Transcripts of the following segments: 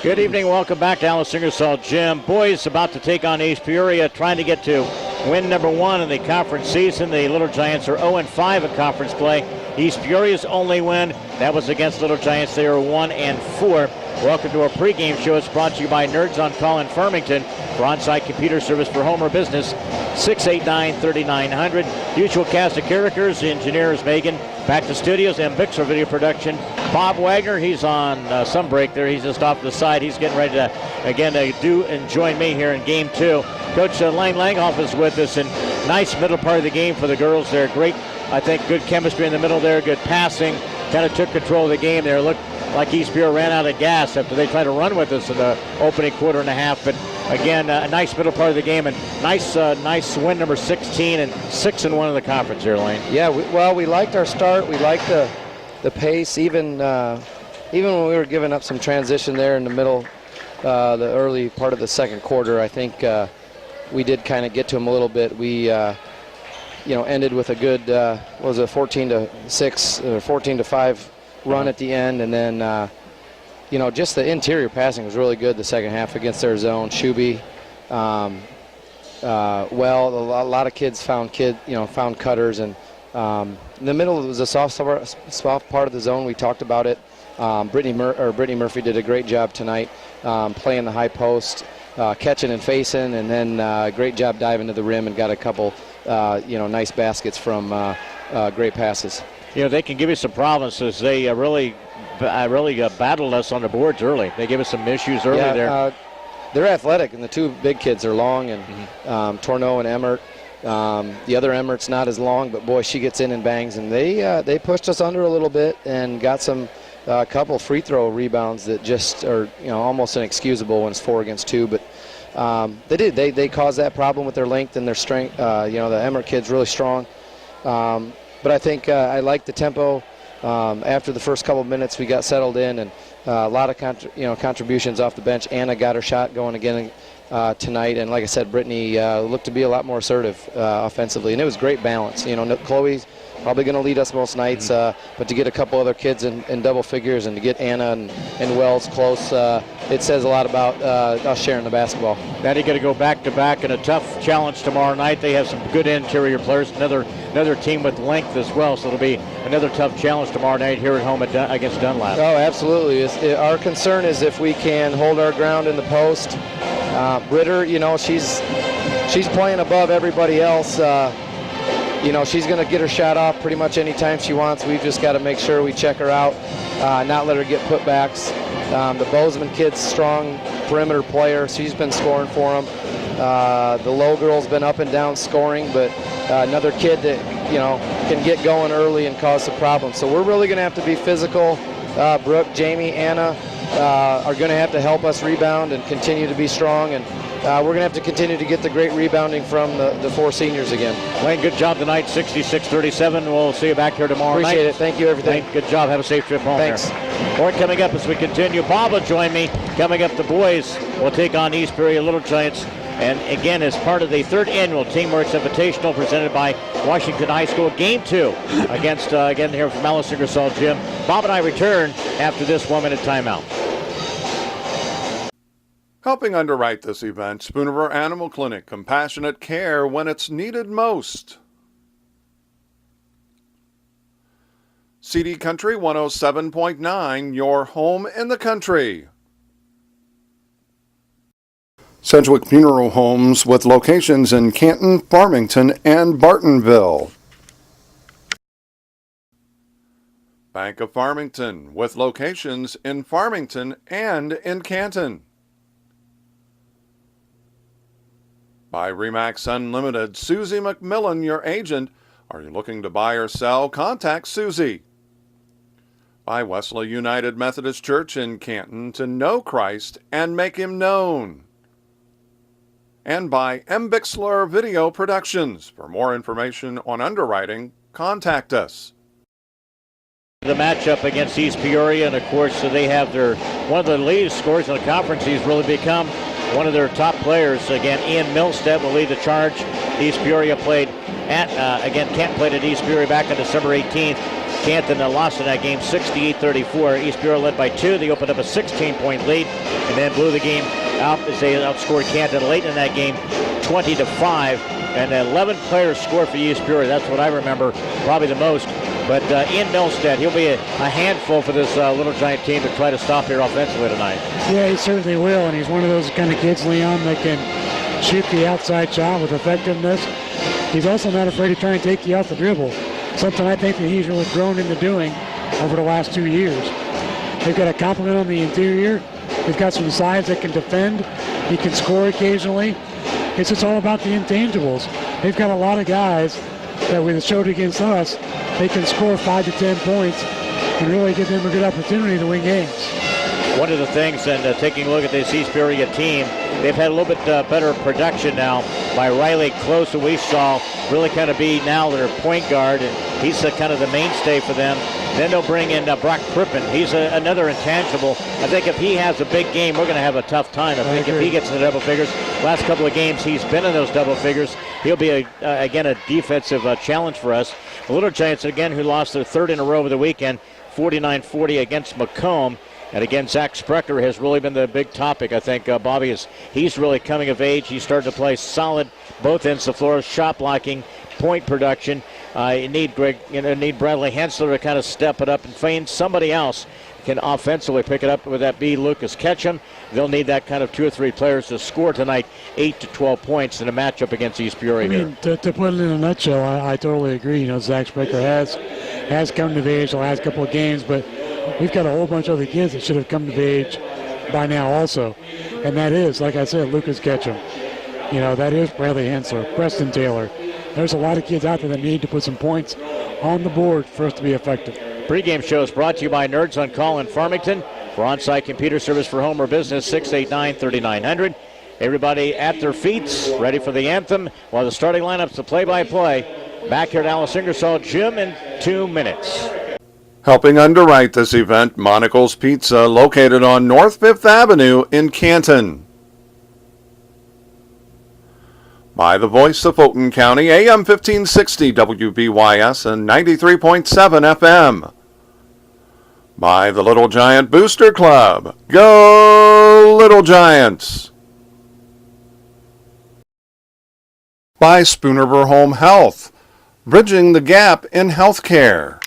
Good evening. Welcome back to Alice Ingersoll Gym. Boys about to take on East Peoria, trying to get to win number 1 in the conference season. The Little Giants are 0-5 in conference play. East Peoria's only win, that was against Little Giants. They are 1-4. Welcome to our pregame show. It's brought to you by Nerds on Call in Farmington for on-site computer service for home or business. 689-3900. Usual cast of characters. The engineer is Megan. Back to studios and Bixler video production. Bob Wagner, he's on some break there. He's just off to the side. He's getting ready to, again, do and join me here in game 2. Coach Lang Langhoff is with us, and nice middle part of the game for the girls there. Great, I think, good chemistry in the middle there, good passing. Kind of took control of the game there. Looked like East Peoria ran out of gas after they tried to run with us in the opening quarter and a half. But again, a nice middle part of the game, and nice win, number 16 and 6-1 in the conference here, Lane. Yeah, we liked our start. We liked the pace, even when we were giving up some transition there in the middle, the early part of the second quarter. I think we did kind of get to them a little bit. We ended with a good 14-6 or 14-5 run at the end, and then just the interior passing was really good the second half against their zone. Shuby, a lot of kids found cutters, and in the middle was a soft part of the zone. We talked about it. Brittany Murphy did a great job tonight, playing the high post, catching and facing, and then great job diving to the rim and got a couple nice baskets from great passes. They can give you some problems as they really battled us on the boards early. They gave us some issues early there. They're athletic, and the two big kids are long, and Torneau and Emmert. The other Emmert's not as long, but boy, she gets in and bangs, and they pushed us under a little bit and got some couple free throw rebounds that just are almost inexcusable when it's 4 against 2. But they caused that problem with their length and their strength. The Emmert kid's really strong. But I think I like the tempo. After the first couple of minutes, we got settled in, and a lot of contributions off the bench. Anna got her shot going again tonight, and like I said, Brittany looked to be a lot more assertive offensively, and it was great balance. Chloe's probably going to lead us most nights, but to get a couple other kids in double figures and to get Anna and Wells close, it says a lot about us sharing the basketball. Now they're going to go back-to-back in a tough challenge tomorrow night. They have some good interior players, another team with length as well, so it'll be another tough challenge tomorrow night here at home against Dunlap. Oh, absolutely. Our concern is if we can hold our ground in the post. Britter, she's playing above everybody else. She's going to get her shot off pretty much any time she wants. We've just got to make sure we check her out, not let her get putbacks. The Bozeman kid's strong perimeter player. She's been scoring for them. The Low girl's been up and down scoring, but another kid that can get going early and cause some problems. So we're really going to have to be physical. Brooke, Jamie, Anna are going to have to help us rebound and continue to be strong, and we're going to have to continue to get the great rebounding from the 4 seniors again. Wayne, good job tonight, 66-37. We'll see you back here tomorrow night. Appreciate it. Thank you, everything. Wayne, good job. Have a safe trip home. Thanks. More coming up as we continue. Bob will join me. Coming up, the boys will take on East Peoria Little Giants. And again, as part of the 3rd annual Team Works Invitational presented by Washington High School, Game 2 against, again, here from Alice Ingersoll Gym. Bob and I return after this 1-minute timeout. Helping underwrite this event, Spooner Animal Clinic, compassionate care when it's needed most. CD Country 107.9, your home in the country. Sedgwick Funeral Homes with locations in Canton, Farmington, and Bartonville. Bank of Farmington with locations in Farmington and in Canton. By Remax Unlimited, Susie McMillan, your agent. Are you looking to buy or sell? Contact Susie. By Wesley United Methodist Church in Canton, to know Christ and make Him known. And by M. Bixler Video Productions. For more information on underwriting, contact us. The matchup against East Peoria, and of course they have one of the leading scorers in the conference. He's really become one of their top players. Again, Ian Milstead will lead the charge. East Peoria Canton played at East Peoria back on December 18th. Canton lost in that game 68-34. East Peoria led by 2. They opened up a 16-point lead and then blew the game out as they outscored Canton late in that game 20-5. And 11 players scored for East Peoria. That's what I remember, probably the most. But Ian Milstead, he'll be a handful for this Little Giant team to try to stop here offensively tonight. Yeah, he certainly will, and he's one of those kind of kids, Leon, that can shoot the outside shot with effectiveness. He's also not afraid to try and take you off the dribble, something I think that he's really grown into doing over the last 2 years. They've got a complement on the interior. They've got some sides that can defend. He can score occasionally. It's just all about the intangibles. They've got a lot of guys that when it showed against us, they can score 5 to 10 points and really give them a good opportunity to win games. One of the things, and taking a look at this East Peoria team, they've had a little bit better production now by Riley Close, who we saw really kind of be now their point guard, and he's kind of the mainstay for them. Then they'll bring in Brock Crippen. He's another intangible. I think if he has a big game, we're going to have a tough time. I think if he gets in the double figures, last couple of games he's been in those double figures, he'll be, again, a defensive challenge for us. The Little Giants, again, who lost their third in a row over the weekend, 49-40 against Macomb. And again, Zach Sprecher has really been the big topic. I think Bobby he's really coming of age. He's starting to play solid both ends of the floor, shot blocking, point production. You need Bradley Hensler to kind of step it up and find somebody else can offensively pick it up with that B. Lucas Ketchum. They'll need that kind of 2 or 3 players to score tonight 8 to 12 points in a matchup against East Peoria. I mean, to put it in a nutshell, I totally agree. You know, Zach Sprecher has come to age the last couple of games, but we've got a whole bunch of other kids that should have come to age by now also. And that is, like I said, Lucas Ketchum. You know, that is Bradley Hensler, Preston Taylor. There's a lot of kids out there that need to put some points on the board for us to be effective. Pre-game show is brought to you by Nerds on Call in Farmington. For on-site computer service for home or business, 689-3900. Everybody at their feet, ready for the anthem, while the starting lineups, the play-by-play. Back here at Alice Ingersoll Gym in 2 minutes. Helping underwrite this event, Monocle's Pizza, located on North 5th Avenue in Canton. By the voice of Fulton County, AM 1560 WBYS and 93.7 FM. By the Little Giant Booster Club. Go Little Giants! By Spoonerver Home Health, bridging the gap in healthcare.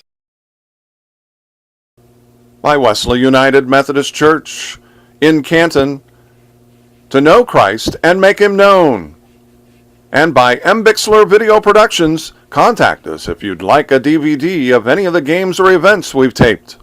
By Wesley United Methodist Church in Canton, to know Christ and make him known. And by M. Bixler Video Productions, contact us if you'd like a DVD of any of the games or events we've taped.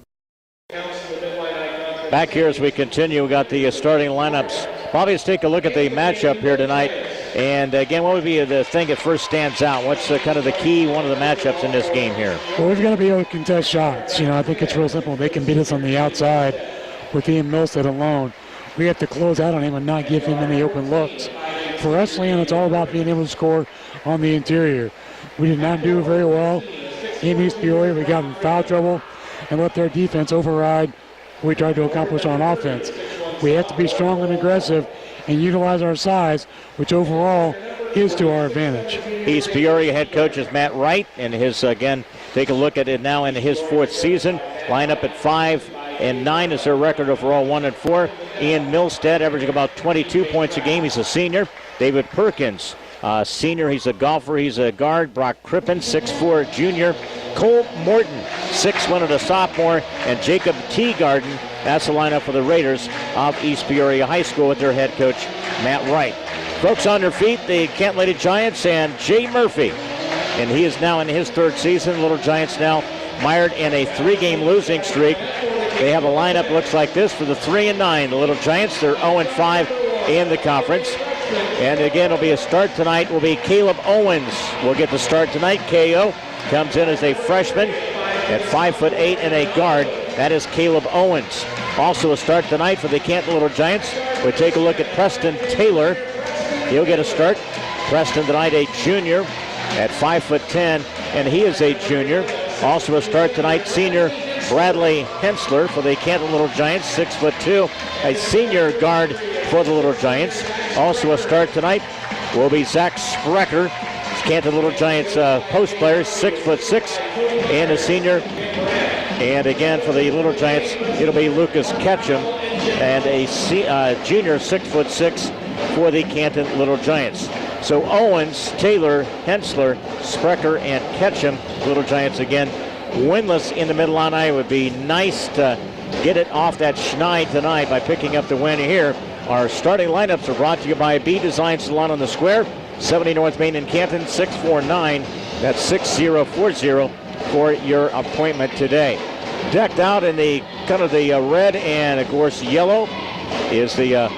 Back here as we continue, we got the starting lineups. Bobby, let's take a look at the matchup here tonight. And again, what would be the thing that first stands out? What's kind of the key, one of the matchups in this game here? Well, we've got to be able to contest shots. You know, I think it's real simple. They can beat us on the outside with Ian Milstead alone. We have to close out on him and not give him any open looks. For us, Leon, it's all about being able to score on the interior. We did not do very well in East Peoria. We got in foul trouble and let their defense override what we tried to accomplish on offense. We have to be strong and aggressive and utilize our size, which overall is to our advantage. East Peoria head coach is Matt Wright, and his, again, take a look at it now in his 4th season. Line up at 5-9 is their record overall, 1-4. Ian Milstead averaging about 22 points a game. He's a senior. David Perkins, senior. He's a golfer. He's a guard. Brock Crippen, 6'4", junior. Cole Morton, 6'1", and a sophomore. And Jacob Teagarden. That's the lineup for the Raiders of East Peoria High School with their head coach, Matt Wright. Folks on their feet, the Canton Little Giants and Jay Murphy. And he is now in his 3rd season. Little Giants now mired in a 3-game losing streak. They have a lineup looks like this for the 3-9. The Little Giants, they're 0-5 in the conference. And again, it'll be a start tonight. Will be Caleb Owens. Will get the start tonight. KO comes in as a freshman at 5'8" and a guard. That is Caleb Owens. Also a start tonight for the Canton Little Giants. We'll take a look at Preston Taylor. He'll get a start. Preston tonight a junior at 5'10", and he is a junior. Also a start tonight, senior Bradley Hensler for the Canton Little Giants, 6'2", a senior guard for the Little Giants. Also a start tonight will be Zach Sprecher, Canton Little Giants post player, 6'6", and a senior And again, for the Little Giants, it'll be Lucas Ketchum and a junior 6'6" for the Canton Little Giants. So Owens, Taylor, Hensler, Sprecher, and Ketchum, Little Giants again, winless in the Mid-Illini. It would be nice to get it off that schneid tonight by picking up the win here. Our starting lineups are brought to you by B Design Salon on the Square, 70 North Main in Canton, 649. That's 6040 for your appointment today. Decked out in the kind of the red and, of course, yellow is the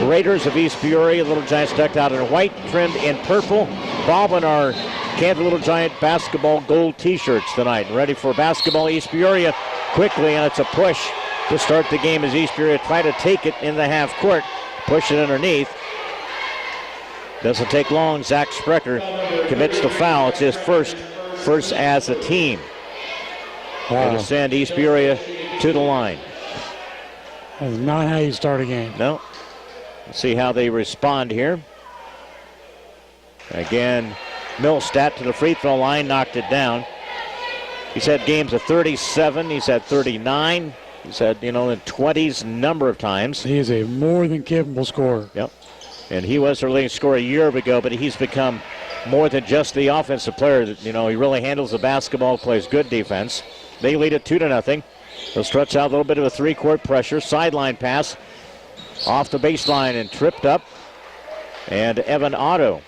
Raiders of East Peoria. Little Giants decked out in white, trimmed in purple. Bob and our Canton Little Giant basketball gold T-shirts tonight. Ready for basketball. East Peoria quickly, and it's a push to start the game as East Peoria try to take it in the half court. Push it underneath. Doesn't take long. Zach Sprecher commits the foul. It's his first as a team. Wow. To send East Peoria to the line. That's not how you start a game. No. Let's see how they respond here. Again, Milstat to the free throw line, knocked it down. He's had games of 37. He's had 39. He's had, in 20s number of times. He is a more than capable scorer. Yep. And he was their leading scorer a year ago, but he's become more than just the offensive player. He really handles the basketball, plays good defense. They lead it 2-0. They'll stretch out a little bit of a three-court pressure. Sideline pass off the baseline and tripped up. And Evan Otto.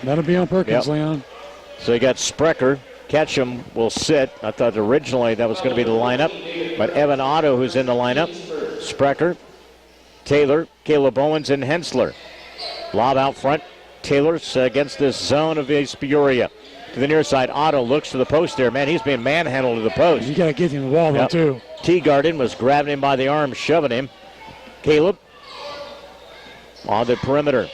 That'll be on Perkins, Leon. So you got Sprecher. Ketchum will sit. I thought originally that was going to be the lineup. But Evan Otto, who's in the lineup. Sprecher, Taylor, Caleb Owens, and Hensler. Lob out front. Taylor's against this zone of East Peoria. To the near side, Otto looks to the post there. Man, he's being manhandled to the post. You got to give him the ball, though, too. Teagarden was grabbing him by the arm, shoving him. Caleb on the perimeter.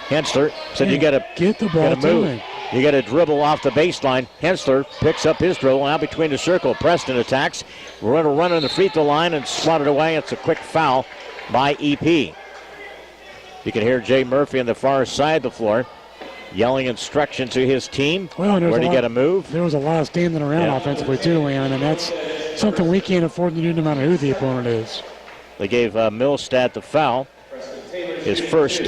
Hensler said, you got to get the ball move. to him. You got to dribble off the baseline. Hensler picks up his dribble out between the circle. Preston attacks. Run on the free throw line and swatted away. It's a quick foul by EP. You can hear Jay Murphy on the far side of the floor yelling instructions to his team. Well, where to get a move. There was a lot of standing around offensively too, Leon, and that's something we can't afford to do no matter who the opponent is. They gave Milstat the foul, his first,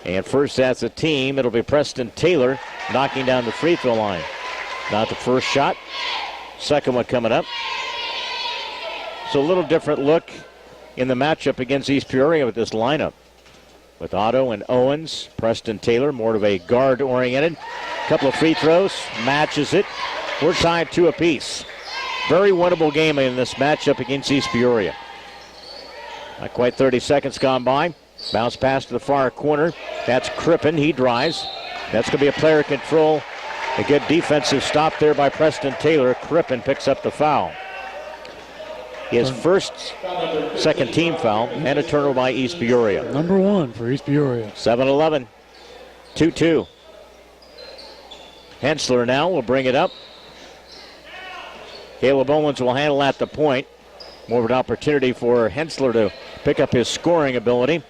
and first as a team. It'll be Preston Taylor knocking down the free throw line. Not the first shot, second one coming up. So a little different look in the matchup against East Peoria with this lineup. With Otto and Owens, Preston Taylor, more of a guard-oriented. Couple of free throws, matches it. We're tied 2 apiece. Very winnable game in this matchup against East Peoria. Not quite 30 seconds gone by. Bounce pass to the far corner. That's Crippen. He drives. That's going to be a player control. A good defensive stop there by Preston Taylor. Crippen picks up the foul. His second team foul, and a turnover by East Peoria. Number 1 for East Peoria. 7-11, 2-2. Hensler now will bring it up. Caleb Owens will handle at the point. More of an opportunity for Hensler to pick up his scoring ability.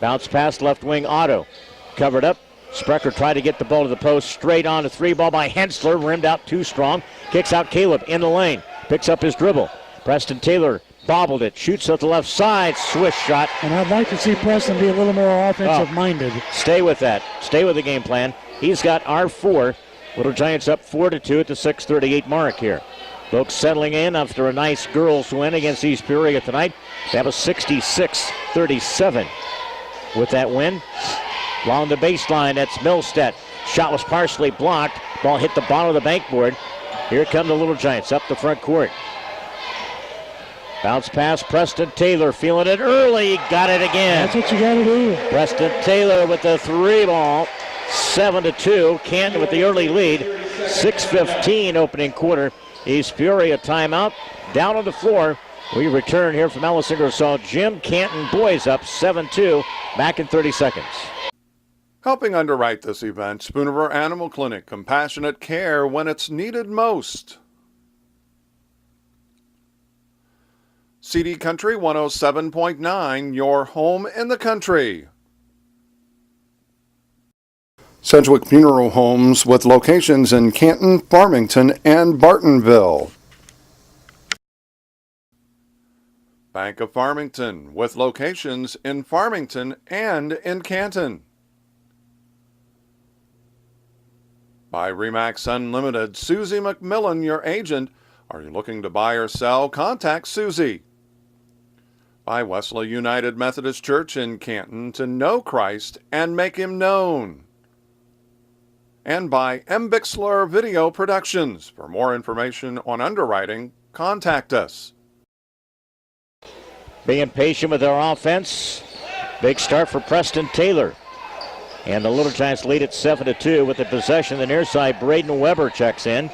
Bounce pass left wing, Otto. Covered up. Sprecher tried to get the ball to the post. Straight on to 3 ball by Hensler. Rimmed out too strong. Kicks out Caleb in the lane. Picks up his dribble. Preston Taylor bobbled it, shoots at the left side, swish shot. And I'd like to see Preston be a little more offensive-minded. Stay with that. Stay with the game plan. He's got R4. Little Giants up 4-2 at the 6:38 mark here. Folks settling in after a nice girls win against East Peoria tonight. That was 66-37 with that win. Along the baseline, that's Milstat. Shot was partially blocked. Ball hit the bottom of the backboard. Here come the Little Giants up the front court. Bounce pass, Preston Taylor feeling it early. Got it again. That's what you got to do. Preston Taylor with the 3 ball. 7-2. Canton with the early lead. 6:15 opening quarter. East Peoria timeout. Down on the floor. We return here from Alice Ingersoll Gym. Canton boys up 7-2. Back in 30 seconds. Helping underwrite this event, Spooner Animal Clinic. Compassionate care when it's needed most. CD Country 107.9, your home in the country. Sedgwick Funeral Homes with locations in Canton, Farmington, and Bartonville. Bank of Farmington, with locations in Farmington and in Canton. By RE/MAX Unlimited, Susie McMillan, your agent. Are you looking to buy or sell? Contact Susie. By Wesley United Methodist Church in Canton, to know Christ and make him known. And by M. Bixler Video Productions. For more information on underwriting, contact us. Being patient with our offense. Big start for Preston Taylor. And the Little Giants lead at 7-2 with the possession. The near side, Braden Weber checks in.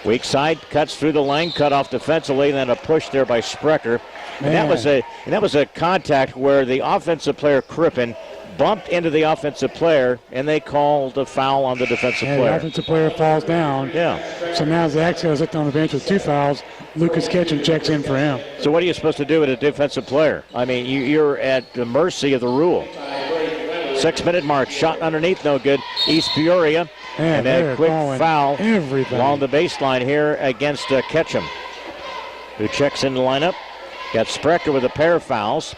Weak side, cuts through the lane, cut off defensively, and then a push there by Sprecher. And that was a contact where the offensive player, Crippen, bumped into the offensive player, and they called a foul on the defensive player. The offensive player falls down. Yeah. So now Zach is sitting on the bench with 2 fouls. Lucas Ketchum checks in for him. So what are you supposed to do with a defensive player? I mean, you're at the mercy of the rule. 6-minute mark, shot underneath, no good. East Peoria, and a quick foul along the baseline here against Ketchum, who checks in the lineup. Got Sprecher with a pair of fouls.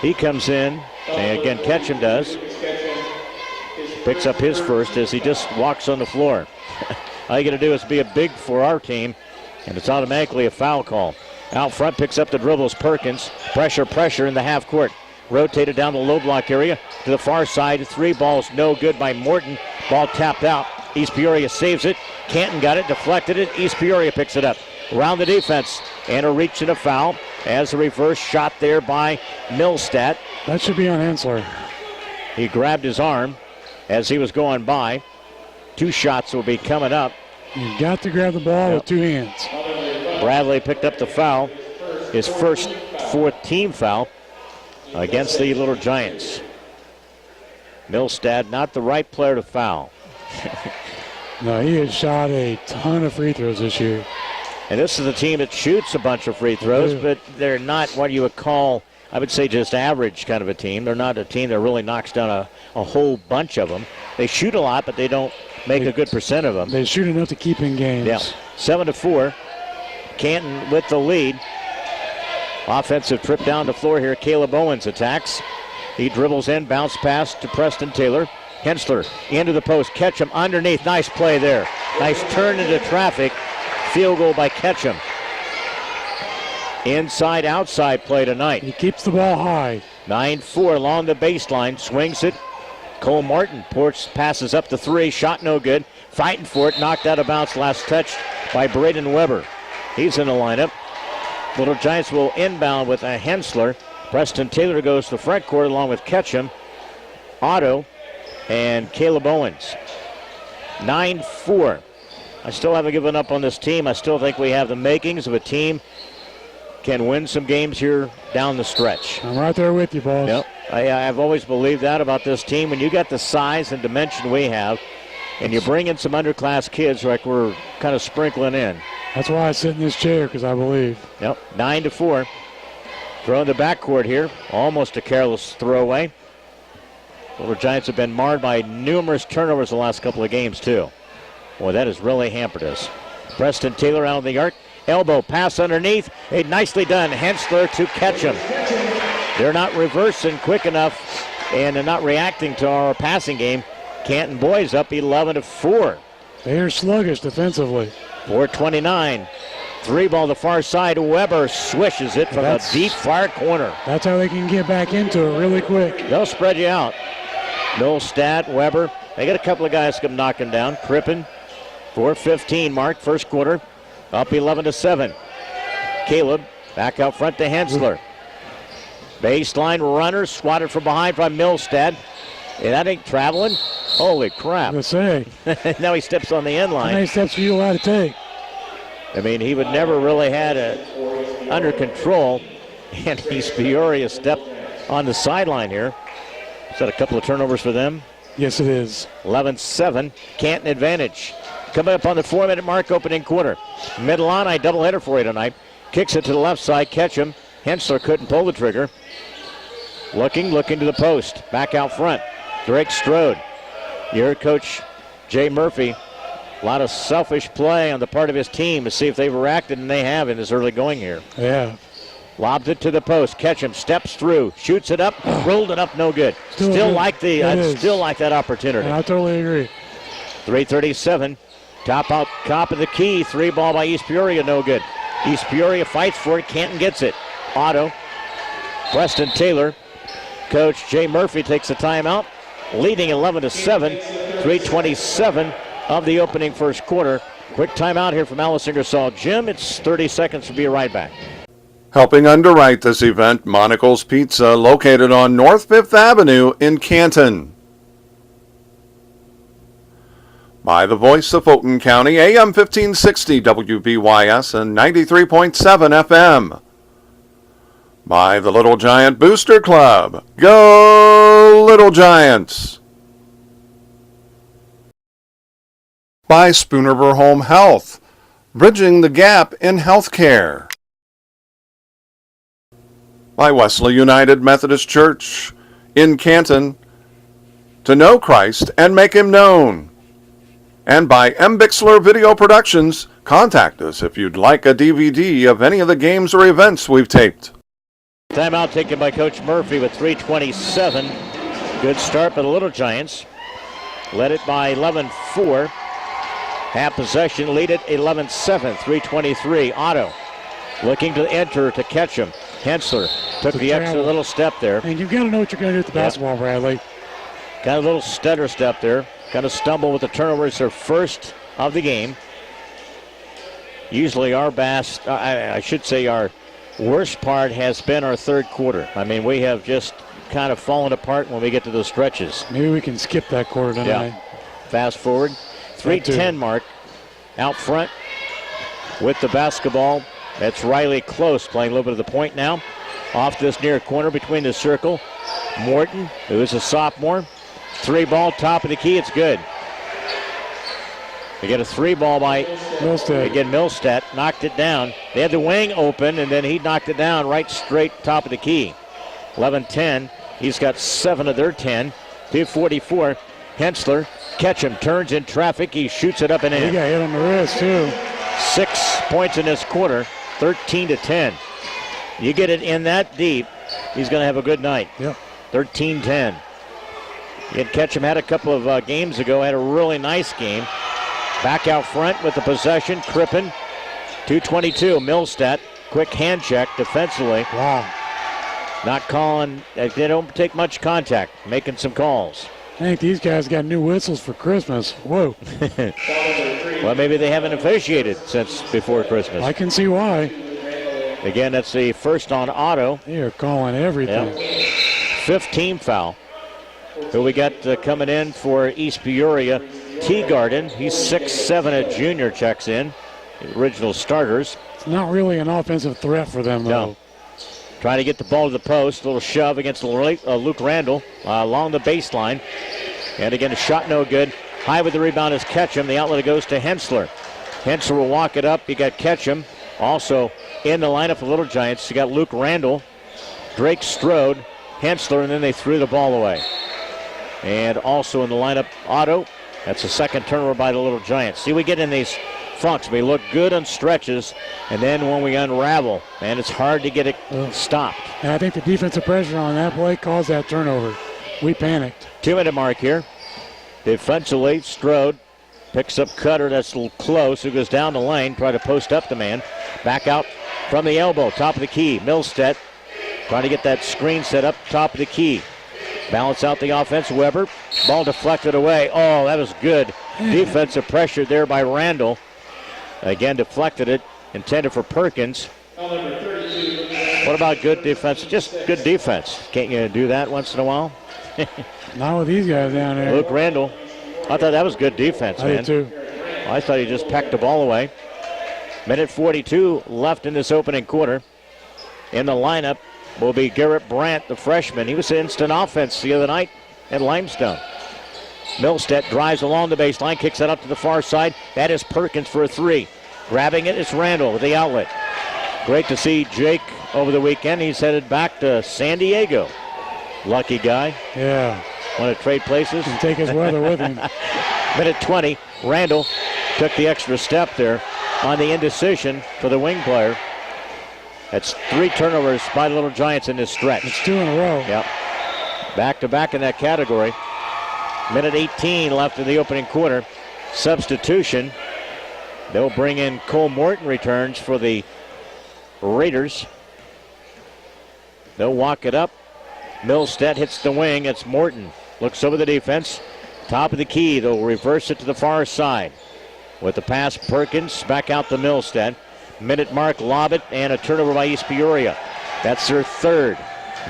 He comes in, and again Ketchum does. Picks up his first as he just walks on the floor. All you got to do is be a big for our team, and it's automatically a foul call. Out front, picks up the dribbles, Perkins. Pressure in the half court. Rotated down the low block area to the far side. 3 balls, no good by Morton. Ball tapped out. East Peoria saves it. Canton got it, deflected it. East Peoria picks it up. Around the defense, and a reach and a foul as a reverse shot there by Milstead. That should be on Hensler. He grabbed his arm as he was going by. 2 shots will be coming up. You got to grab the ball with 2 hands. Bradley picked up the foul, his first 4th team foul against the Little Giants. Milstead, not the right player to foul. No, he has shot a ton of free throws this year. And this is a team that shoots a bunch of free throws, but they're not what you would call, I would say, just average kind of a team. They're not a team that really knocks down a whole bunch of them. They shoot a lot, but they don't make a good percent of them. They shoot enough to keep in games. Yeah, 7-4. Canton with the lead. Offensive trip down the floor here. Caleb Owens attacks. He dribbles in, bounce pass to Preston Taylor. Hensler into the post. Ketchum underneath. Nice play there. Nice turn into traffic. Field goal by Ketchum. Inside-outside play tonight. He keeps the ball high. 9-4 along the baseline. Swings it. Cole Martin passes up the 3. Shot no good. Fighting for it. Knocked out of bounds. Last touch by Braden Weber. He's in the lineup. Little Giants will inbound with a Hensler. Preston Taylor goes to the front court along with Ketchum, Otto, and Caleb Owens. 9-4. I still haven't given up on this team. I still think we have the makings of a team can win some games here down the stretch. I'm right there with you, boss. Yep. I've always believed that about this team. When you got the size and dimension we have, and you bring in some underclass kids like we're kind of sprinkling in. That's why I sit in this chair, because I believe. Yep, 9-4. Throw in the backcourt here. Almost a careless throwaway. Little Giants have been marred by numerous turnovers the last couple of games, too. Boy, that has really hampered us. Preston Taylor out of the arc. Elbow pass underneath. Hey, nicely done. Hensler to Ketchum. They're not reversing quick enough, and they're not reacting to our passing game. Canton boys up 11-4. They are sluggish defensively. 4:29. 3 ball the far side. Weber swishes it from a deep far corner. That's how they can get back into it really quick. They'll spread you out. Milstead, Weber. They got a couple of guys come knocking down. Crippen, 4:15 mark, first quarter. Up 11-7. Caleb back out front to Hensler. Baseline runner swatted from behind from Milstead. And that ain't traveling. Holy crap. I was going to say. Now he steps on the end line. How many steps are you allowed to take? I mean, he would never really had it under control. And East Peoria stepped on the sideline here. Is that a couple of turnovers for them? Yes, it is. 11-7. Canton advantage. Coming up on the 4-minute mark, opening quarter. Mid-Illini doubleheader for you tonight. Kicks it to the left side. Ketchum. Hensler couldn't pull the trigger. Looking to the post. Back out front. Drake Strode. You heard Coach Jay Murphy A lot of selfish play on the part of his team to see if they've reacted, and they have in this early going here. Yeah. Lobs it to the post. Ketchum steps through, shoots it up, rolled it up, no good. Still like that opportunity. I totally agree. 3:37. Top of the key. 3 ball by East Peoria, no good. East Peoria fights for it. Canton gets it. Otto. Preston Taylor. Coach Jay Murphy takes a timeout, leading 11-7. 3:27 of the opening first quarter. Quick timeout here from Alice Ingersoll Gym. It's 30 seconds. We'll be right back. Helping underwrite this event, Monocle's Pizza, located on North 5th Avenue in Canton. By the voice of Fulton County, AM 1560 WBYS and 93.7 FM. By the Little Giant Booster Club. Go Little Giants! By Spoonerver Home Health, bridging the gap in healthcare. By Wesley United Methodist Church in Canton, to know Christ and make him known. And by M. Bixler Video Productions, contact us if you'd like a DVD of any of the games or events we've taped. Timeout taken by Coach Murphy with 3:27. Good start by the Little Giants. Led it by 11-4. Half possession, lead it 11-7. 3:23. Otto looking to enter to catch him. Hensler took the extra little step there. And you've got to know what you're going to do with the basketball, Bradley. Got a little stutter step there. Got to stumble with the turnover. It's their first of the game. Usually our our worst part has been our third quarter. I mean, we have just kind of fallen apart when we get to those stretches. Maybe we can skip that quarter tonight. Yeah. Fast forward. 3:10 mark. Out front with the basketball. That's Riley Close playing a little bit of the point now. Off this near corner between the circle. Morton, who is a sophomore. 3 ball, top of the key, it's good. They get a 3 ball by Milstead. Knocked it down. They had the wing open, and then he knocked it down right straight top of the key. 11-10. He's got 7 of their 10. 2:44. Hensler, Ketchum turns in traffic. He shoots it up and in. He got hit on the wrist, too. 6 points in this quarter. 13-10. You get it in that deep, he's going to have a good night. Yep. 13-10. Ketchum had a couple of games ago, had a really nice game. Back out front with the possession. Crippen, 2:22. Milstead, quick hand check defensively. Wow. Not calling, they don't take much contact, making some calls. I think these guys got new whistles for Christmas. Whoa. Well, maybe they haven't officiated since before Christmas. I can see why. Again, that's the first on Otto. They are calling everything. Yep. 5th team foul. Who we got coming in for East Peoria? Teagarden. He's 6'7", a junior, checks in. The original starters. It's not really an offensive threat for them, though. No. Trying to get the ball to the post. A little shove against Luke Randall along the baseline. And again, a shot no good. High with the rebound is Ketchum. The outlet goes to Hensler. Hensler will walk it up. You got Ketchum. Also in the lineup for Little Giants, you got Luke Randall, Drake Strode, Hensler, and then they threw the ball away. And also in the lineup, Otto. That's the second turnover by the Little Giants. See, we get in these funks. We look good on stretches, and then when we unravel, man, it's hard to get it stopped. And I think the defensive pressure on that play caused that turnover. We panicked. 2-minute mark here. Defensively, Strode picks up Cutter. That's a little close. Who goes down the lane, try to post up the man. Back out from the elbow, top of the key. Milstead trying to get that screen set up, top of the key. Balance out the offense. Weber. Ball deflected away. Oh, that was good. Defensive pressure there by Randall. Again, deflected it. Intended for Perkins. What about good defense? Just good defense. Can't you do that once in a while? Not with these guys down there. Luke Randall. I thought that was good defense, man. I did too. I thought he just pecked the ball away. Minute 42 left in this opening quarter. In the lineup will be Garrett Brandt, the freshman. He was instant offense the other night at Limestone. Milstead drives along the baseline, kicks it up to the far side. That is Perkins for a 3. Grabbing it, it's Randall with the outlet. Great to see Jake over the weekend. He's headed back to San Diego. Lucky guy. Yeah. Want to trade places? Can take his weather with him. Minute 20. Randall took the extra step there on the indecision for the wing player. That's 3 turnovers by the Little Giants in this stretch. It's 2 in a row. Yep. Back-to-back in that category. Minute 18 left in the opening quarter. Substitution. They'll bring in Cole Morton returns for the Raiders. They'll walk it up. Milstead hits the wing. It's Morton. Looks over the defense. Top of the key. They'll reverse it to the far side. With the pass, Perkins back out to Milstead. Minute mark, lob it, and a turnover by East Peoria. That's their 3rd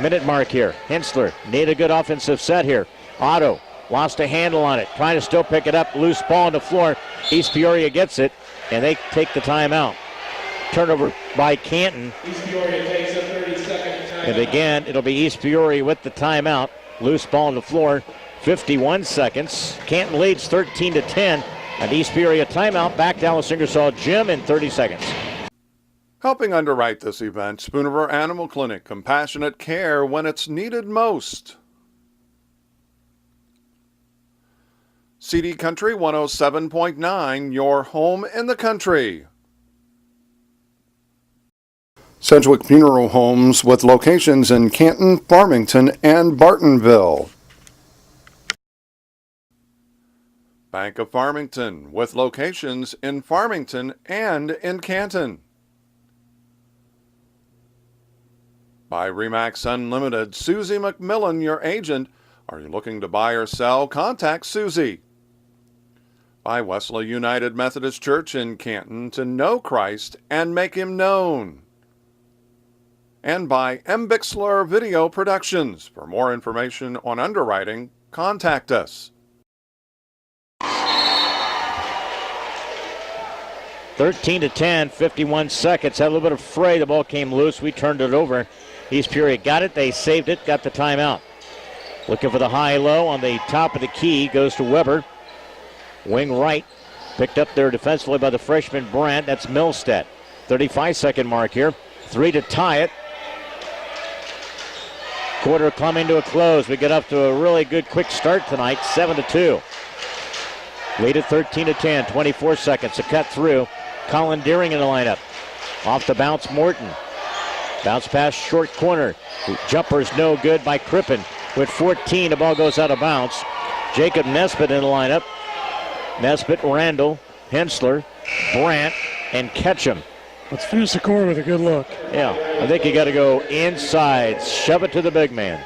minute mark here. Hensler need a good offensive set here. Otto lost a handle on it. Trying to still pick it up. Loose ball on the floor. East Peoria gets it, and they take the timeout. Turnover by Canton. East Peoria takes a 30-second timeout. And again, it'll be East Peoria with the timeout. Loose ball on the floor. 51 seconds. Canton leads 13-10. An East Peoria timeout. Back to Alice Ingersoll Gym in 30 seconds. Helping underwrite this event, Spoonerville Animal Clinic, compassionate care when it's needed most. CD Country 107.9, your home in the country. Sedgwick Funeral Homes with locations in Canton, Farmington, and Bartonville. Bank of Farmington with locations in Farmington and in Canton. By RE/MAX Unlimited, Susie McMillan, your agent. Are you looking to buy or sell? Contact Susie. By Wesley United Methodist Church in Canton, to know Christ and make him known. And by M. Bixler Video Productions. For more information on underwriting, contact us. 13-10, 51 seconds. Had a little bit of fray. The ball came loose. We turned it over. East Peoria got it. They saved it. Got the timeout. Looking for the high-low on the top of the key. Goes to Weber. Wing right. Picked up there defensively by the freshman Brandt. That's Milstead. 35-second mark here. 3 to tie it. Quarter coming to a close. We get up to a really good quick start tonight. 7-2. Lead at 13-10. 24 seconds. A cut through. Colin Deering in the lineup. Off the bounce, Morton. Bounce pass, short corner. Jumper's no good by Crippen. With 14, the ball goes out of bounds. Jacob Nesbitt in the lineup. Nesbitt, Randall, Hensler, Brandt, and Ketchum. Let's finish the quarter with a good look. Yeah, I think you got to go inside. Shove it to the big man.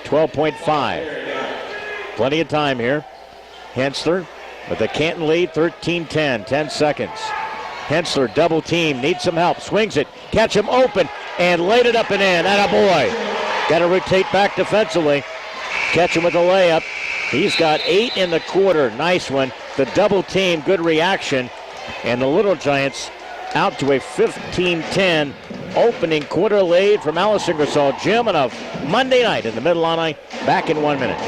12.5. Plenty of time here. Hensler with the Canton lead, 13-10, 10 seconds. Hensler, double team, needs some help, swings it, catch him open, and laid it up and in. Attaboy. Got to rotate back defensively. Catch him with a layup. He's got 8 in the quarter. Nice one. The double team, good reaction. And the Little Giants out to a 15-10 opening quarter lead from Alice Ingersoll Gym on a Monday night in the Mid-Illini. Back in 1 minute.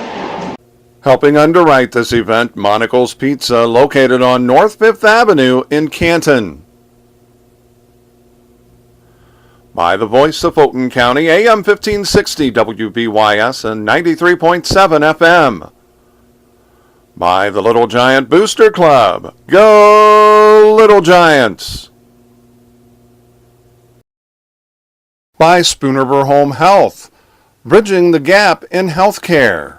Helping underwrite this event, Monocle's Pizza, located on North 5th Avenue in Canton. By the voice of Fulton County, AM 1560 WBYS and 93.7 FM. By the Little Giant Booster Club. Go Little Giants! By Spoonerville Home Health, bridging the gap in healthcare.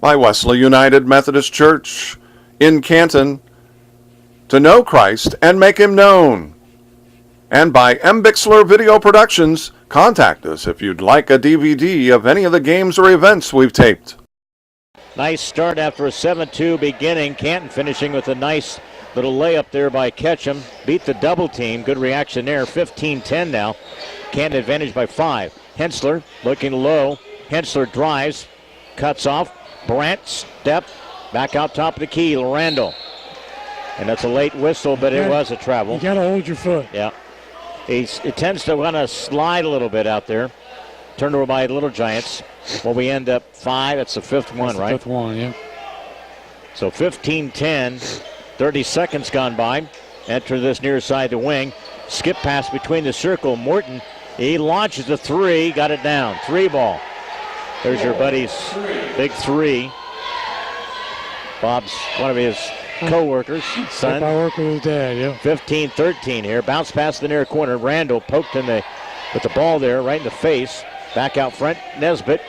By Wesley United Methodist Church in Canton, to know Christ and make him known. And by M. Bixler Video Productions. Contact us if you'd like a DVD of any of the games or events we've taped. Nice start after a 7-2 beginning. Canton finishing with a nice little layup there by Ketchum. Beat the double team. Good reaction there. 15-10 now. Canton advantage by 5. Hensler looking low. Hensler drives. Cuts off. Brandt step. Back out top of the key. Randall. And that's a late whistle, but it was a travel. You got to hold your foot. Yeah. It tends to want to slide a little bit out there. Turned over by the Little Giants. Well, we end up 5. That's the fifth one, right? Fifth one, yeah. So 15-10. 30 seconds gone by. Enter this near side the wing. Skip pass between the circle. Morton, he launches a 3. Got it down. 3 ball. There's your buddy's big 3. Bob's one of his co-workers, son. I work with his dad, yeah. 15-13 here. Bounce past the near corner. Randall poked with the ball there right in the face. Back out front, Nesbitt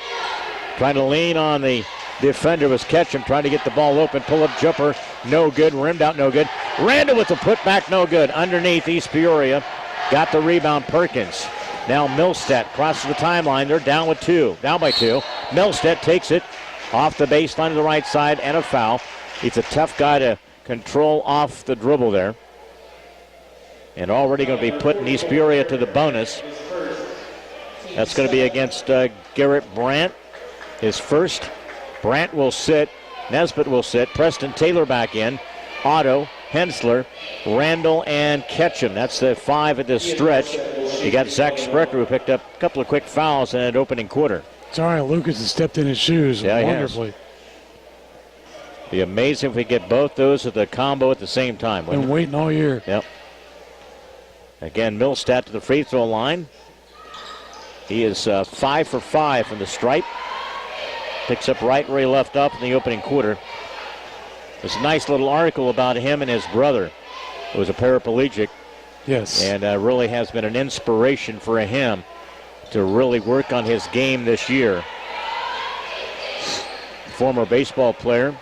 trying to lean on the defender was Ketchum, trying to get the ball open. Pull-up jumper, no good. Rimmed out, no good. Randall with the putback, no good. Underneath, East Peoria got the rebound, Perkins. Now Milstead crosses the timeline. They're down by two. Milstead takes it off the baseline to the right side and a foul. He's a tough guy to control off the dribble there. And already going to be putting East Peoria to the bonus. That's going to be against Garrett Brandt. His first. Brandt will sit. Nesbitt will sit. Preston Taylor back in. Otto, Hensler, Randall, and Ketchum. That's the 5 at this stretch. You got Zach Sprecher, who picked up a couple of quick fouls in that opening quarter. It's all right. Lucas has stepped in his shoes wonderfully. Be amazing if we get both those at the combo at the same time. Been waiting all year. Yep. Again, Milstead to the free throw line. He is 5 for 5 from the stripe. Picks up right where he left off in the opening quarter. There's a nice little article about him and his brother, who was a paraplegic. Yes. And really has been an inspiration for him to really work on his game this year. Former baseball player.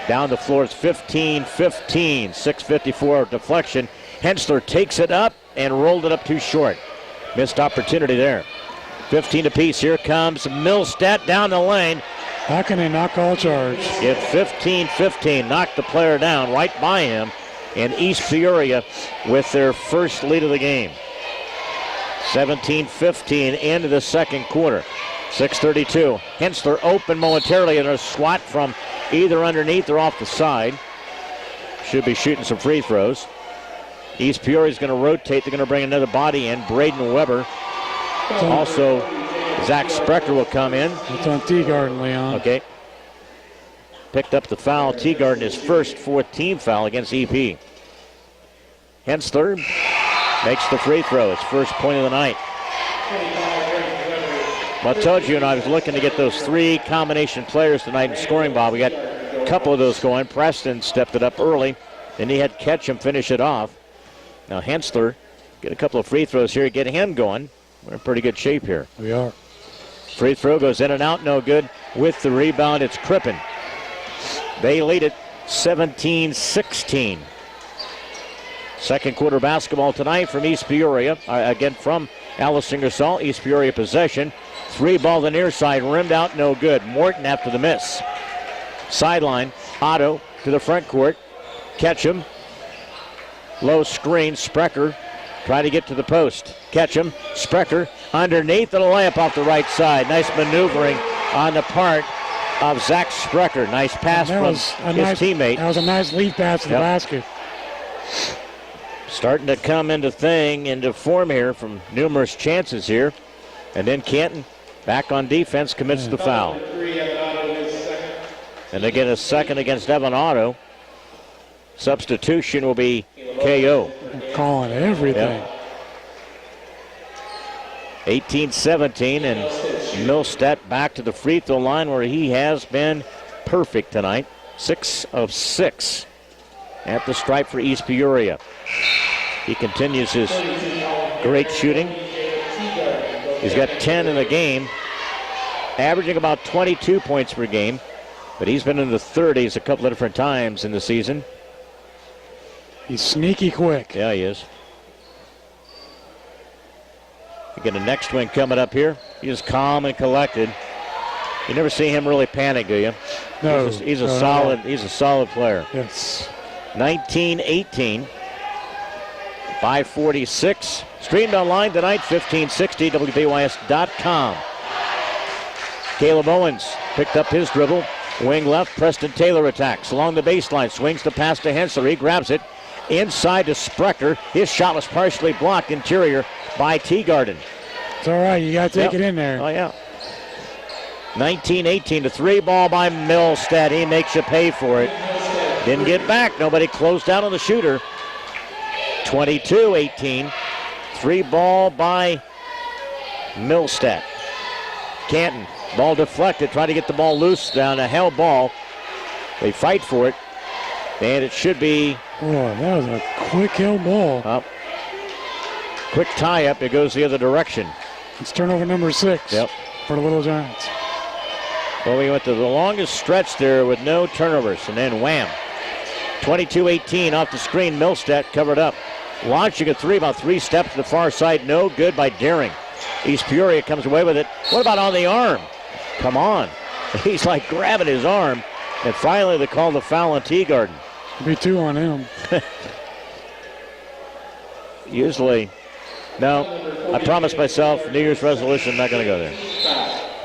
Down the floor, it's 15-15, 6:54 deflection. Hensler takes it up and rolled it up too short. Missed opportunity there. 15 apiece. Here comes Milstead down the lane. How can they not call a charge? It's 15-15. Knocked the player down right by him. And East Peoria with their first lead of the game. 17-15 into the second quarter. 6:32. Hensler open momentarily and a swat from either underneath or off the side. Should be shooting some free throws. East Peoria is going to rotate. They're going to bring another body in. Braden Weber. Also, Zach Sprecher will come in. It's on Teagarden, Leon. Okay. Picked up the foul. Teagarden, his first 4th-team foul against EP. Hensler makes the free throw. His first point of the night. Well, I told you, and I was looking to get those 3 combination players tonight in scoring, Bob. We got a couple of those going. Preston stepped it up early. Then he had Ketchum finish it off. Now Hensler get a couple of free throws here, get him going. We're in pretty good shape here. We are. Free throw goes in and out, no good. With the rebound, it's Crippen. They lead it 17-16. Second quarter basketball tonight from East Peoria. Again from Alice Ingersoll. East Peoria possession. 3 ball the near side, rimmed out, no good. Morton after the miss. Sideline, Otto to the front court. Ketchum. Low screen, Sprecher. Try to get to the post. Ketchum, Sprecher, underneath and a layup off the right side. Nice maneuvering on the part of Zach Sprecher. Nice pass from his teammate. That was a nice lead pass to the basket. Starting to come into form here from numerous chances here. And then Canton back on defense, commits the foul. And they get a second against Evan Otto. Substitution will be KO. Calling everything. 18-17, and Milstead back to the free throw line where he has been perfect tonight. 6 of 6 at the stripe for East Peoria. He continues his great shooting. He's got 10 in the game, averaging about 22 points per game, but he's been in the 30s a couple of different times in the season. He's sneaky quick. Yeah, he is. We get a next swing coming up here. He's calm and collected. You never see him really panic, do you? No. He's a solid player. Yes. 19-18. 5:46. Streamed online tonight, 1560, WBYS.com. Caleb Owens picked up his dribble. Wing left, Preston Taylor attacks. Along the baseline, swings the pass to Hensler. He grabs it. Inside to Sprecher. His shot was partially blocked interior by Teagarden. It's all right. You got to take it in there. Oh, yeah. 19-18, the 3 ball by Milstead. He makes you pay for it. Didn't get back. Nobody closed down on the shooter. 22-18. 3 ball by Milstead. Canton. Ball deflected. Trying to get the ball loose down a held ball. They fight for it, and it should be. Boy, that was a quick held ball. Up. Quick tie-up. It goes the other direction. It's turnover number 6 for the Little Giants. Well, we went to the longest stretch there with no turnovers, and then wham. 22-18 off the screen. Millstadt covered up. Launching a three, about 3 steps to the far side. No good by Deering. East Peoria comes away with it. What about on the arm? Come on. He's like grabbing his arm. And finally they call the foul on Teagarden. Be 2 on him. Usually, no. I promised myself, New Year's resolution, I'm not going to go there.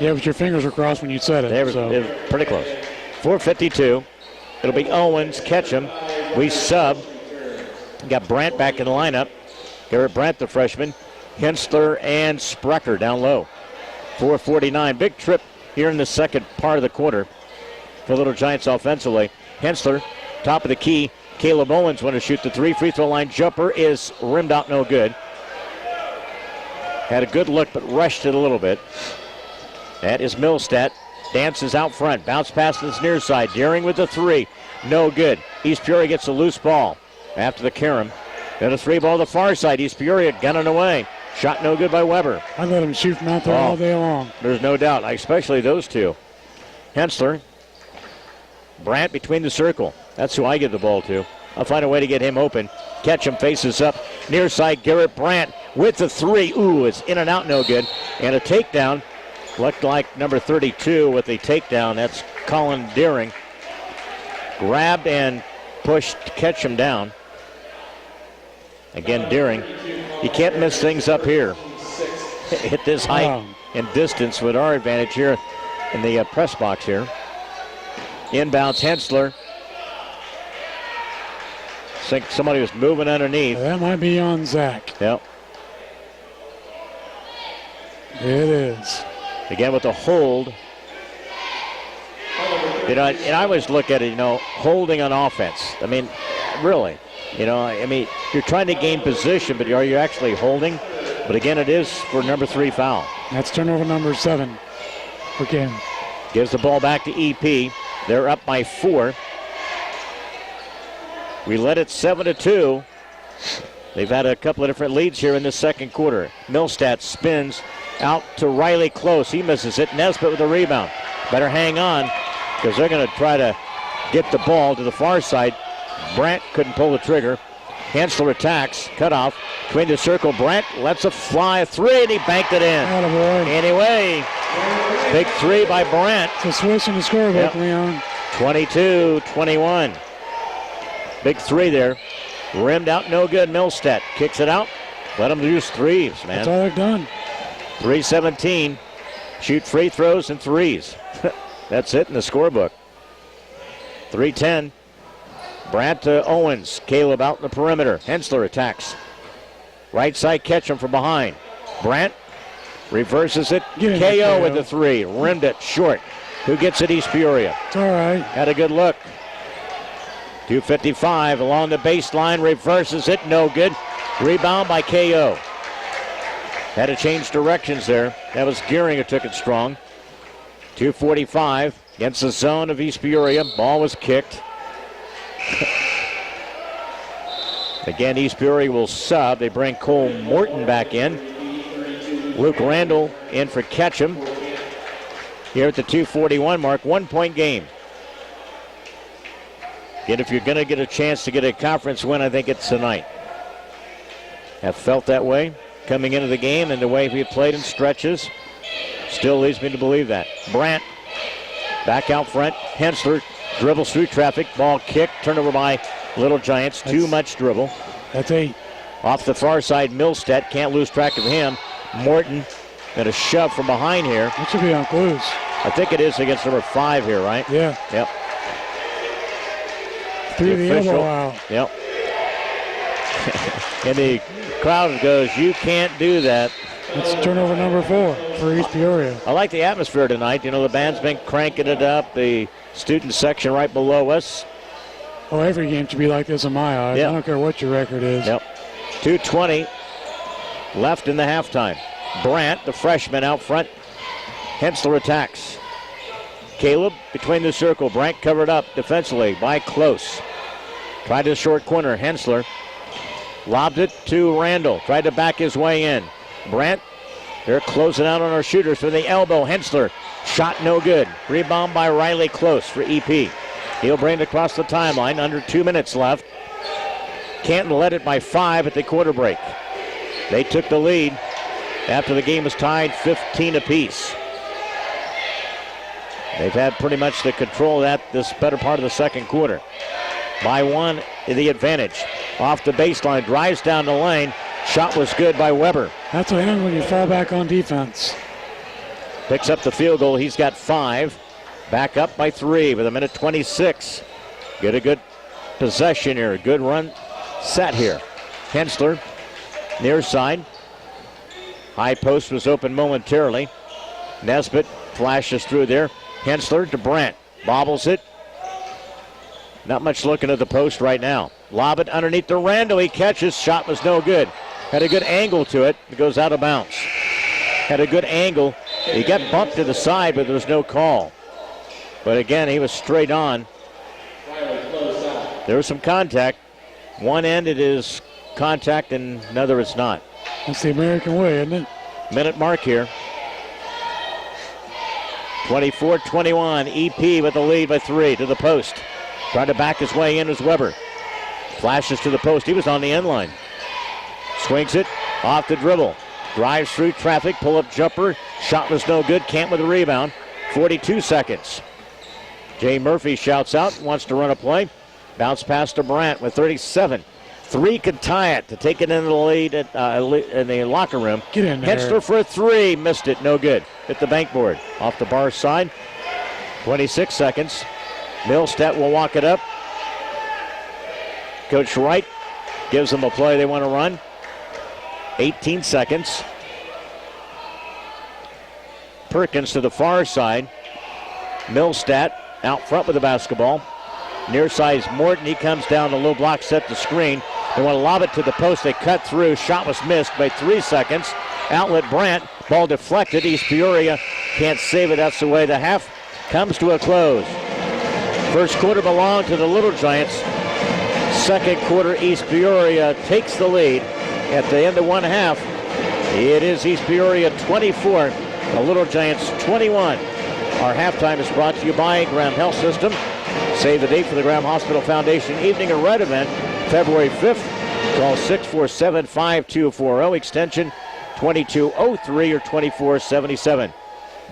Yeah, but your fingers were crossed when you said it. They were pretty close. 4:52. It'll be Owens, Ketchum. We sub. Got Brandt back in the lineup. Garrett Brandt, the freshman. Hensler and Sprecher down low. 4:49. Big trip here in the second part of the quarter for Little Giants offensively. Hensler, top of the key. Caleb Owens want to shoot the 3. Free throw line jumper is rimmed out, no good. Had a good look, but rushed it a little bit. That is Millstadt. Dances out front. Bounce pass to the near side. Deering with the 3. No good. East Peoria gets a loose ball after the carom. Then a 3 ball to the far side. East Peoria gunning away. Shot no good by Weber. I let him shoot from out there all day long. There's no doubt, especially those two. Hensler. Brandt between the circle. That's who I give the ball to. I'll find a way to get him open. Ketchum faces up. Near side, Garrett Brandt with the 3. Ooh, it's in and out, no good. And a takedown. Looked like number 32 with the takedown. That's Colin Deering. Grabbed and pushed Ketchum down. Again, Deering. You can't miss things up here. Hit this height and distance with our advantage here in the press box here. Inbounds Hensler. I think somebody was moving underneath. That might be on Zach. Yep. It is. Again with the hold. You know, and I always look at it, holding on offense. I mean, really. You're trying to gain position, but are you actually holding? But again, it is for number 3 foul. That's turnover number 7 for Ken. Gives the ball back to EP. They're up by 4. We led it 7-2. They've had a couple of different leads here in this second quarter. Millstadt spins out to Riley Close. He misses it. Nesbitt with a rebound. Better hang on because they're going to try to get the ball to the far side. Brandt couldn't pull the trigger. Hensler attacks. Cut off. Between the circle, Brandt lets it fly. A 3, and he banked it in. Attaboy. Anyway, big 3 by Brandt. It's a switch in the scorebook, Leon. 22-21. Big 3 there. Rimmed out, no good. Millstadt kicks it out. Let them use 3s, man. That's all they've done. 3:17. Shoot free throws and 3s. That's it in the scorebook. 3:10. Brandt to Owens. Caleb out in the perimeter. Hensler attacks. Right side, Ketchum from behind. Brandt reverses it. KO with the 3. Rimmed it short. Who gets it? East Peoria. It's all right. Had a good look. 2:55 along the baseline. Reverses it. No good. Rebound by KO. Had to change directions there. That was Gearing who took it strong. 2:45 against the zone of East Peoria. Ball was kicked. Again, East Peoria will sub. They bring Cole Morton back in. Luke Randall in for Ketchum. Here at the 2:41 mark, 1-point game. And if you're going to get a chance to get a conference win, I think it's tonight. Have felt that way coming into the game, and the way we played in stretches still leads me to believe that. Brandt back out front. Hensler dribbles through traffic. Ball kicked. Turnover by Little Giants. Too much dribble. That's 8. Off the far side, Millstadt. Can't lose track of him. Morton got a shove from behind here. That should be on Clues. I think it is against number 5 here, right? Yeah. Yep. Through the elbow out. Yep. And the crowd goes, you can't do that. It's turnover number 4 for East Peoria. I like the atmosphere tonight. The band's been cranking it up. The student section right below us. Oh, every game should be like this in my eyes. Yep. I don't care what your record is. Yep. 2:20 left in the halftime. Brandt, the freshman, out front. Hensler attacks. Caleb between the circle. Brandt covered up defensively by Close. Tried to short corner. Hensler lobbed it to Randall. Tried to back his way in. Brandt, they're closing out on our shooters for the elbow. Hensler, shot no good. Rebound by Riley Close for EP. He'll bring it across the timeline. Under 2 minutes left. Canton led it by 5 at the quarter break. They took the lead after the game was tied 15 apiece. They've had pretty much the control of that this better part of the second quarter. By 1, the advantage. Off the baseline, drives down the lane. Shot was good by Weber. That's what happens when you fall back on defense. Picks up the field goal. He's got 5. Back up by 3 with 1:26. Get a good possession here. A good run set here. Hensler, near side. High post was open momentarily. Nesbitt flashes through there. Hensler to Brandt. Bobbles it. Not much looking at the post right now. Lob it underneath to Randall. He catches. Shot was no good. Had a good angle to it. It goes out of bounds. Had a good angle. He got bumped to the side, but there was no call. But again, he was straight on. There was some contact. One end it is contact and another it's not. That's the American way, isn't it? Minute mark here. 24-21. EP with the lead by 3 to the post. Trying to back his way in as Weber. Flashes to the post. He was on the end line. Swings it off the dribble. Drives through traffic. Pull-up jumper. Shot was no good. Can't with the rebound. 42 seconds. Jay Murphy shouts out. Wants to run a play. Bounce pass to Brandt with 37. 3 could tie it to take it into the lead in the locker room. Get in there. Hensler for a 3. Missed it. No good. Hit the bankboard. Off the bar side. 26 seconds. Milstead will walk it up. Coach Wright gives them a play they want to run. 18 seconds. Perkins to the far side. Milstead out front with the basketball. Near side is Morton. He comes down the low block, set the screen. They want to lob it to the post. They cut through. Shot was missed by 3 seconds. Outlet Brandt. Ball deflected. East Peoria can't save it. That's the way the half comes to a close. First quarter belonged to the Little Giants. Second quarter, East Peoria takes the lead. At the end of one half, it is East Peoria 24, the Little Giants 21. Our halftime is brought to you by Graham Health System. Save the date for the Graham Hospital Foundation Evening of Red event, February 5th. Call 647-5240, extension 2203 or 2477.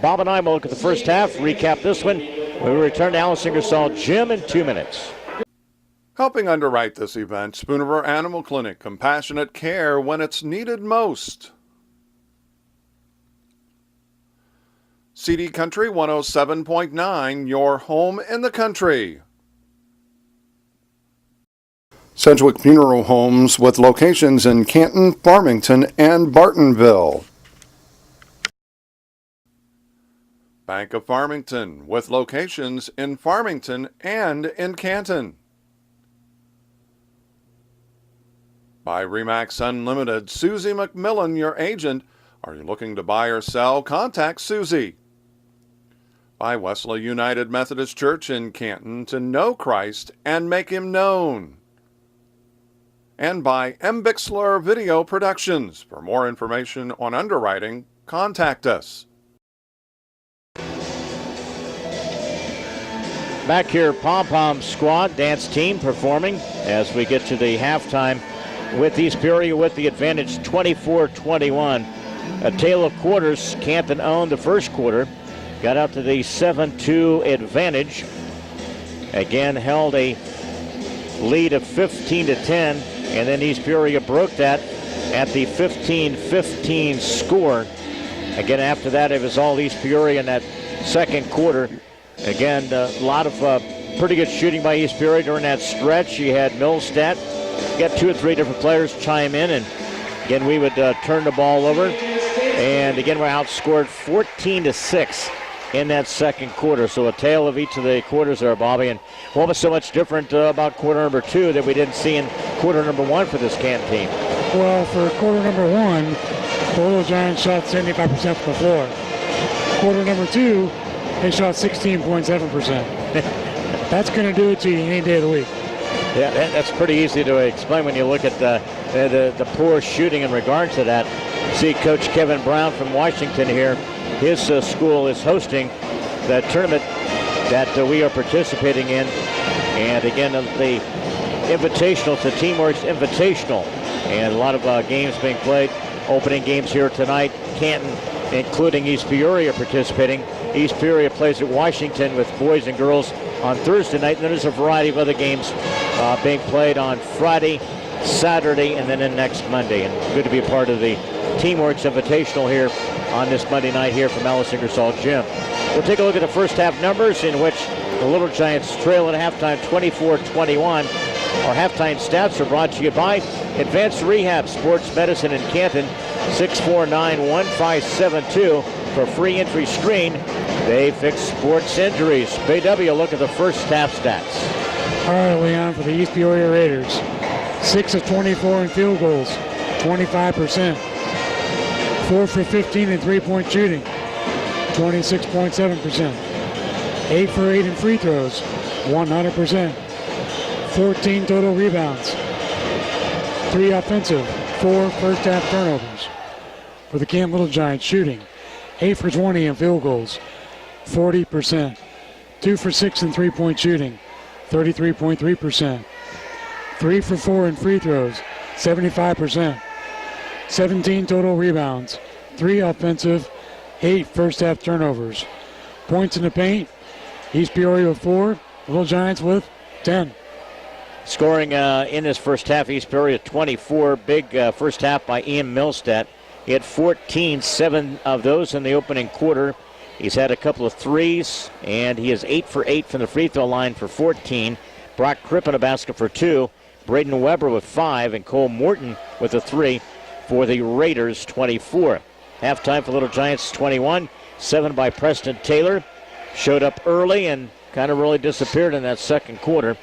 Bob and I will look at the first half, recap this one. We will return to Alice Ingersoll Gym in 2 minutes. Helping underwrite this event, Spoonerville Animal Clinic, compassionate care when it's needed most. CD Country 107.9, your home in the country. Sedgwick Funeral Homes with locations in Canton, Farmington, and Bartonville. Bank of Farmington with locations in Farmington and in Canton. By RE/MAX Unlimited, Susie McMillan, your agent. Are you looking to buy or sell? Contact Susie. By Wesley United Methodist Church in Canton, to know Christ and make Him known. And by M. Bixler Video Productions. For more information on underwriting, contact us. Back here, Pom Pom Squad dance team performing as we get to the halftime with East Peoria with the advantage 24-21. A tale of quarters. Canton owned the first quarter. Got out to the 7-2 advantage. Again, held a lead of 15-10. And then East Peoria broke that at the 15-15 score. Again, after that, it was all East Peoria in that second quarter. Again, a lot of pretty good shooting by East Peoria during that stretch. You had Milstead. Got 2 or 3 different players chime in, and again, we would turn the ball over. And again, we're outscored 14-6 in that second quarter. So a tale of each of the quarters there, Bobby. And what was so much different about quarter number 2 that we didn't see in quarter number 1 for this Canton team? Well, for quarter number 1, the Little Giants shot 75% from the floor. Quarter number 2, they shot 16.7%. That's going to do it to you any day of the week. Yeah, that's pretty easy to explain when you look at the poor shooting in regard to that. See Coach Kevin Brown from Washington here. His school is hosting the tournament that we are participating in. And again, the Invitational, it's a Team Works Invitational. And a lot of games being played. Opening games here tonight. Canton, including East Peoria, participating. East Peoria plays at Washington with boys and girls on Thursday night. And then there's a variety of other games being played on Friday, Saturday, and then next Monday. And good to be a part of the Team Works Invitational here on this Monday night here from Alice Ingersoll Gym. We'll take a look at the first half numbers, in which the Little Giants trail at halftime 24-21. Our halftime stats are brought to you by Advanced Rehab Sports Medicine in Canton, 649-1572 for free entry screen. They fix sports injuries. BW, look at the first half stats. All right, Leon, for the East Peoria Raiders. 6 of 24 in field goals, 25%. 4 for 15 in three-point shooting, 26.7%. 8 for 8 in free throws, 100%. 14 total rebounds, 3 offensive, 4 first half turnovers. For the Canton Little Giants, shooting 8 for 20 in field goals, 40%. 2 for 6 in three-point shooting, 33.3%. 3 for 4 in free throws, 75%. 17 total rebounds, 3 offensive, 8 first half turnovers. Points in the paint, East Peoria with 4, Little Giants with 10. Scoring in this first half, East Peoria 24. Big first half by Ian Milstead. He had 14, 7 of those in the opening quarter. He's had a couple of threes, and he is 8 for 8 from the free throw line for 14. Brock Crippen a basket for 2. Braden Weber with 5, and Cole Morton with a 3 for the Raiders, 24. Halftime for Little Giants, 21. 7 by Preston Taylor. Showed up early and kind of really disappeared in that second quarter.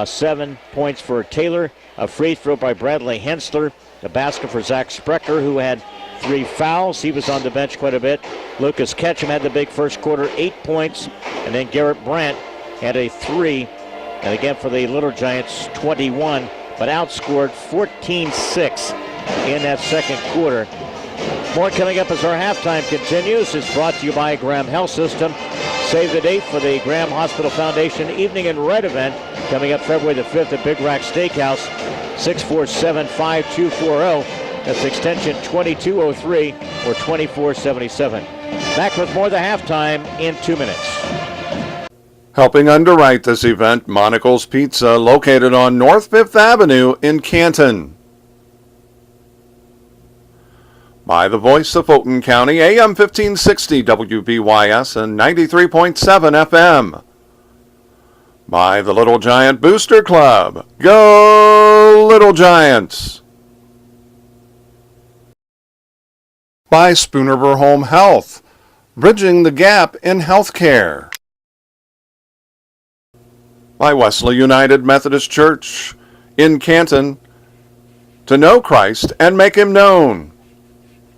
7 points for Taylor. A free throw by Bradley Hensler. A basket for Zach Sprecher, who had 3 fouls. He was on the bench quite a bit. Lucas Ketchum had the big first quarter, 8 points. And then Garrett Brandt had a 3. And again for the Little Giants, 21. But outscored 14-6 in that second quarter. More coming up as our halftime continues. It's brought to you by Graham Health System. Save the date for the Graham Hospital Foundation Evening in Red event coming up February the 5th at Big Rack Steakhouse, 647-5240. That's extension 2203 or 2477. Back with more of the halftime in 2 minutes. Helping underwrite this event, Monocle's Pizza, located on North 5th Avenue in Canton. By the voice of Fulton County, AM 1560 WBYS and 93.7 FM. By the Little Giant Booster Club. Go Little Giants! By Spoonerver Home Health, bridging the gap in healthcare. By Wesley United Methodist Church in Canton, to know Christ and make him known.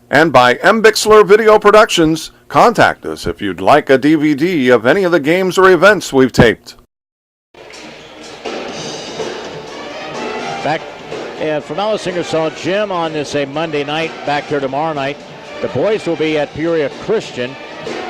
And by M. Bixler Video Productions. Contact us if you'd like a DVD of any of the games or events we've taped. Back from Alice Ingersoll Gym on this Monday night, back here tomorrow night. The boys will be at Peoria Christian,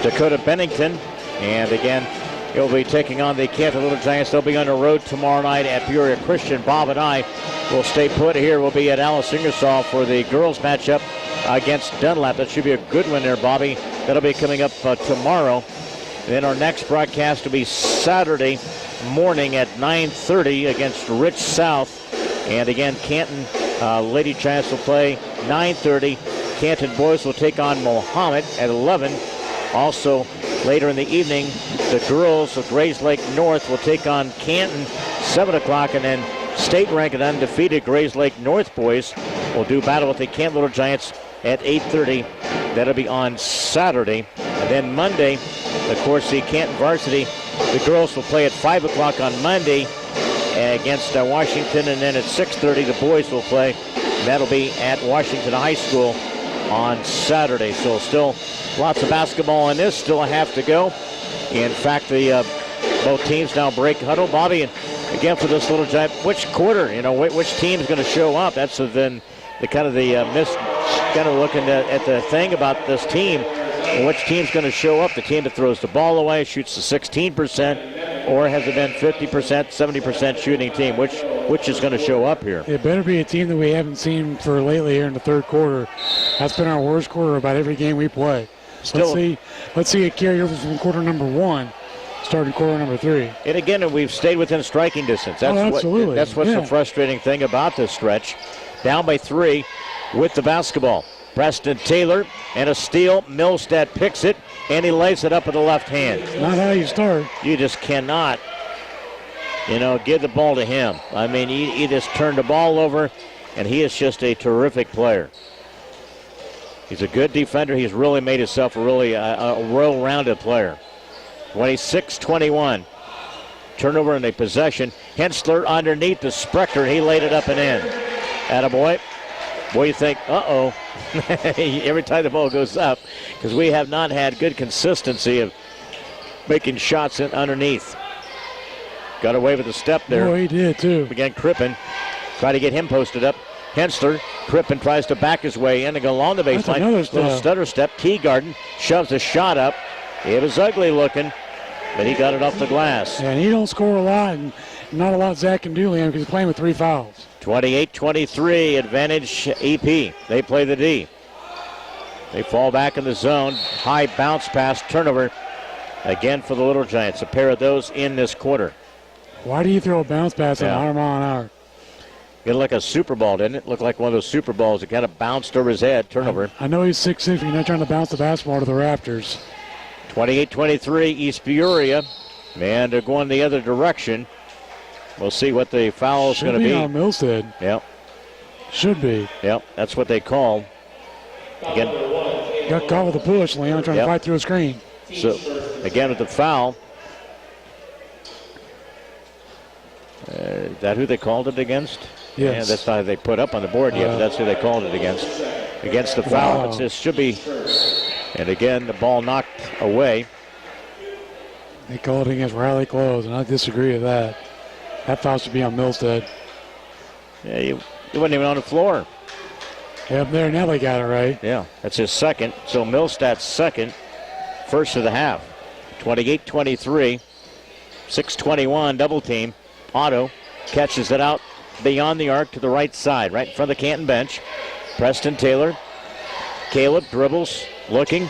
Dakota Bennington, and again, he'll be taking on the Canton Little Giants. They'll be on the road tomorrow night at Peoria Christian. Bob and I will stay put here. We'll be at Alice Ingersoll for the girls matchup against Dunlap. That should be a good one there, Bobby. That'll be coming up tomorrow. And then our next broadcast will be Saturday morning at 9:30 against Rich South. And again, Canton Lady Giants will play 9:30. Canton boys will take on Mohammed at 11. Also, later in the evening, the girls of Grays Lake North will take on Canton, 7 o'clock, and then state-ranked and undefeated Grays Lake North boys will do battle with the Canton Little Giants at 8:30. That'll be on Saturday. And then Monday, of course, the Canton varsity, the girls will play at 5 o'clock on Monday against Washington, and then at 6:30 the boys will play. And that'll be at Washington High School on Saturday. So still lots of basketball in this, still a half to go In fact, both teams now break huddle. Bobby, and again for this Little Giant, which quarter, which team's going to show up? That's then the kind of looking at the thing about this team. Which team's going to show up? The team that throws the ball away, shoots the 16%, or has it been 50%, 70% shooting team? Which is going to show up here? It better be a team that we haven't seen for lately here in the third quarter. That's been our worst quarter about every game we play. Let's see it carry over from quarter number 1, starting quarter number 3. And again, we've stayed within striking distance. Absolutely. That's what's the frustrating thing about this stretch. Down by 3 with the basketball. Preston Taylor and a steal. Milstead picks it, and he lays it up with the left hand. Not how you start. You just cannot, give the ball to him. I mean, he just turned the ball over, and he is just a terrific player. He's a good defender. He's really made himself a well-rounded player. 26-21. Turnover in the possession. Hensler underneath the Sprecher. He laid it up and in. Attaboy. Boy, you think, uh-oh, every time the ball goes up, because we have not had good consistency of making shots in underneath. Got away with a step there. Oh, he did, too. Again, Crippen, try to get him posted up. Hensler, Crippen tries to back his way in and go along the baseline. Little stutter step. Teagarden shoves a shot up. It was ugly looking, but he got it off the glass. Yeah, and he don't score a lot, and not a lot Zach can do, Liam, because he's playing with 3 fouls. 28-23, advantage EP. They play the D. They fall back in the zone. High bounce pass, turnover. Again for the Little Giants. A pair of those in this quarter. Why do you throw a bounce pass at 100 mile an hour? It looked like a Super Ball, didn't it? Looked like one of those Super Balls that kind of bounced over his head. Turnover. I know he's 6'6", but you're not trying to bounce the basketball to the rafters. 28-23, East Peoria. And they're going the other direction. We'll see what the foul is going to be. Should be on Milstead. Yep. Should be. Yep, that's what they call. Again, got caught with a push, Leon, trying to fight through a screen. So, again with the foul. Is that who they called it against? Yes. Yeah, that's not who they put up on the board yet, but that's who they called it against. Against the foul. Wow. It should be. And again, the ball knocked away. They called it against Riley Close, and I disagree with that. That foul should be on Milstead. Yeah, he wasn't even on the floor. Yeah, up there, now they got it right. Yeah, that's his second. So Milsted's second, first of the half. 28-23, 6:21, double team. Otto catches it out beyond the arc to the right side, right in front of the Canton bench. Preston Taylor. Caleb dribbles, looking.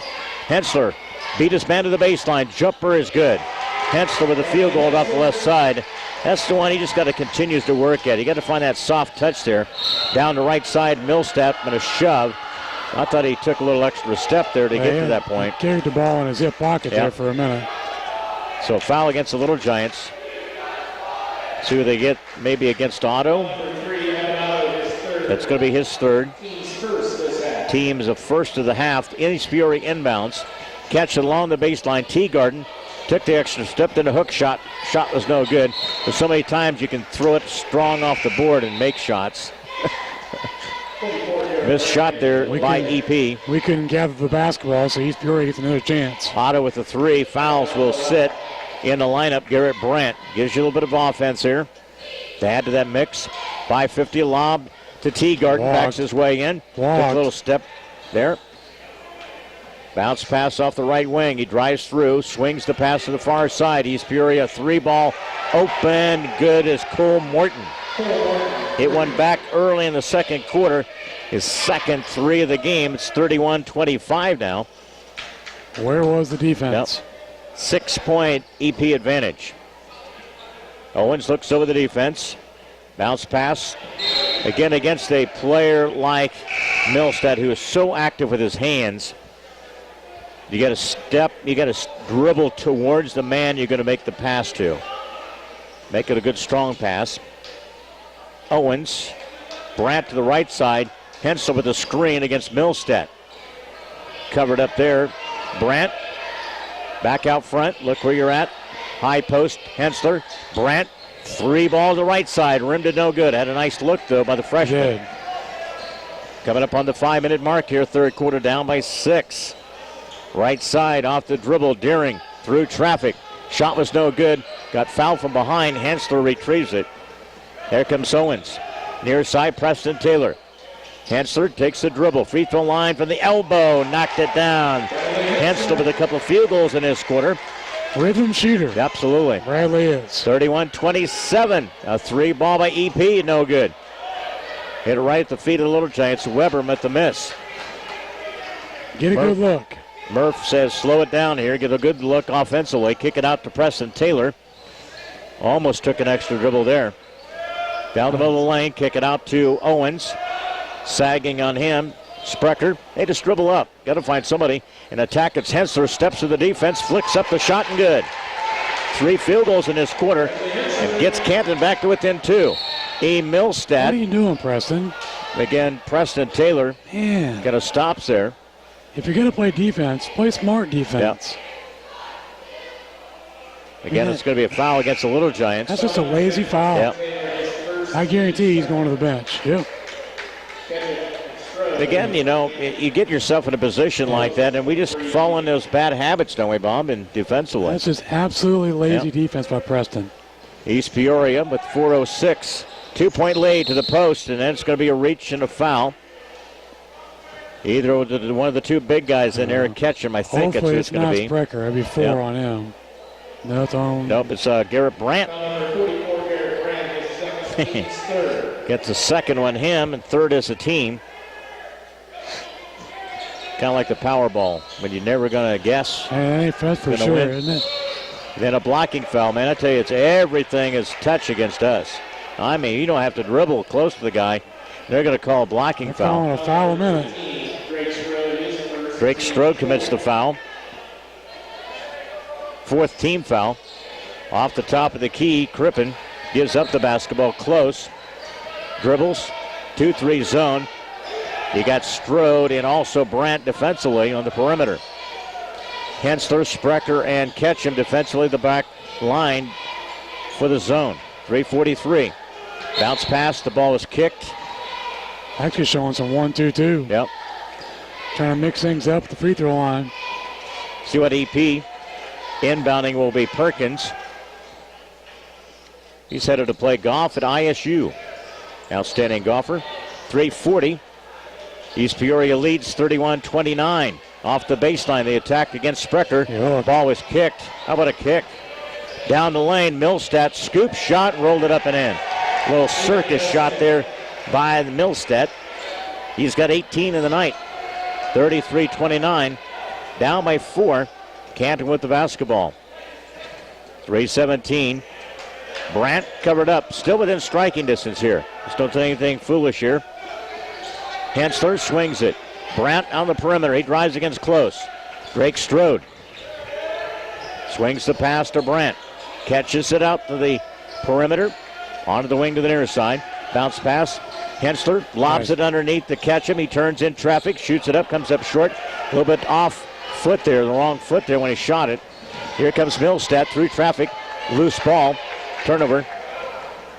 Hensler beat his man to the baseline. Jumper is good. Hensler with a field goal off the left side. That's the one he just got to continue to work at. You got to find that soft touch there. Down the right side, Milstead and a shove. I thought he took a little extra step there to get to that point. He carried the ball in his hip pocket there for a minute. So foul against the Little Giants. See who they get maybe against Otto. That's going to be his third. Team's a first of the half. East Peoria inbounds. Catch it along the baseline. Teagarden took the extra step, then a hook shot. Shot was no good. There's so many times you can throw it strong off the board and make shots. Missed shot there by EP. We couldn't gather the basketball, so East Peoria gets another chance. Otto with the 3. Fouls will sit in the lineup. Garrett Brandt gives you a little bit of offense here to add to that mix. 5:50 lob to Teagarden. Backs his way in. Took a little step there. Bounce pass off the right wing. He drives through, swings the pass to the far side. East Peoria 3-ball open. Good as Cole Morton. Hit one back early in the second quarter. His second 3 of the game. It's 31-25 now. Where was the defense? 6-point EP advantage. Owens looks over the defense. Bounce pass. Again against a player like Milstead, who is so active with his hands. You got to step, you got to dribble towards the man you're going to make the pass to. Make it a good strong pass. Owens, Brandt to the right side. Hensel with a screen against Milstead. Covered up there. Brandt back out front. Look where you're at. High post. Hensler. Brandt. 3-ball to the right side. Rim to no good. Had a nice look, though, by the freshman. Coming up on the 5-minute mark here. Third quarter down by 6. Right side off the dribble. Deering through traffic. Shot was no good. Got fouled from behind. Hensler retrieves it. There comes Owens. Near side, Preston Taylor. Hensler takes the dribble. Free throw line from the elbow. Knocked it down. Hensler with a couple of field goals in this quarter. Rhythm shooter. Absolutely. Bradley is. 31-27. A 3 ball by EP. No good. Hit it right at the feet of the Little Giants. Weber met the miss. Get a good look. Murph says slow it down here. Get a good look offensively. Kick it out to Preston Taylor. Almost took an extra dribble there. Down the middle of the lane. Kick it out to Owens. Sagging on him. Sprecher. They just dribble up. Got to find somebody. An attack. It's Hensler. Steps to the defense. Flicks up the shot and good. 3 field goals in this quarter. And gets Canton back to within 2. E. Milstead. What are you doing, Preston? Again, Preston Taylor. Man. Got a stops there. If you're going to play defense, play smart defense. Yep. Again, it's going to be a foul against the Little Giants. That's just a lazy foul. Yep. I guarantee he's going to the bench. Yep. Again, you know, you get yourself in a position like that, and we just fall in those bad habits, don't we, Bob, and defensively. That's just absolutely lazy defense by Preston. East Peoria with 4:06. 2-point lead to the post, and then it's going to be a reach and a foul. Either one of the 2 big guys in there and catch him, I think that's who it's going to be. Hopefully it's not Sprecher. That'd be 4 on him. No, it's on. Nope, it's Garrett Brandt. Gets the second one, him, and third as a team. Kind of like the Powerball, when you're never going to guess. That's for sure, win. isn't it? Then a blocking foul, man. I tell you, it's everything is touch against us. I mean, you don't have to dribble close to the guy. They're going to call a blocking foul. Calling a foul a minute. Drake Strode commits the foul. 4th team foul. Off the top of the key, Crippen gives up the basketball close. Dribbles, 2-3 zone. You got Strode and also Brandt defensively on the perimeter. Hensler, Sprecher, and Ketchum defensively the back line for the zone. 3:43. Bounce pass, the ball is kicked. Actually showing some 1-2-2. Yep. Trying to mix things up at the free throw line. See what EP. Inbounding will be Perkins. He's headed to play golf at ISU. Outstanding golfer. 3:40. East Peoria leads 31-29. Off the baseline, they attacked against Sprecher. The ball was kicked. How about a kick? Down the lane, Milstead, scoop shot, rolled it up and in. A little circus shot there by the Milstead. He's got 18 in the night. 33-29. Down by 4. Canton with the basketball. 3:17. Brandt covered up. Still within striking distance here. Just don't do anything foolish here. Hensler swings it. Brandt on the perimeter. He drives against close. Drake Strode. Swings the pass to Brandt. Catches it out to the perimeter. Onto the wing to the near side. Bounce pass. Hensler lobs it underneath to catch him. He turns in traffic. Shoots it up. Comes up short. A little bit off foot there. The wrong foot there when he shot it. Here comes Milstead through traffic. Loose ball. Turnover.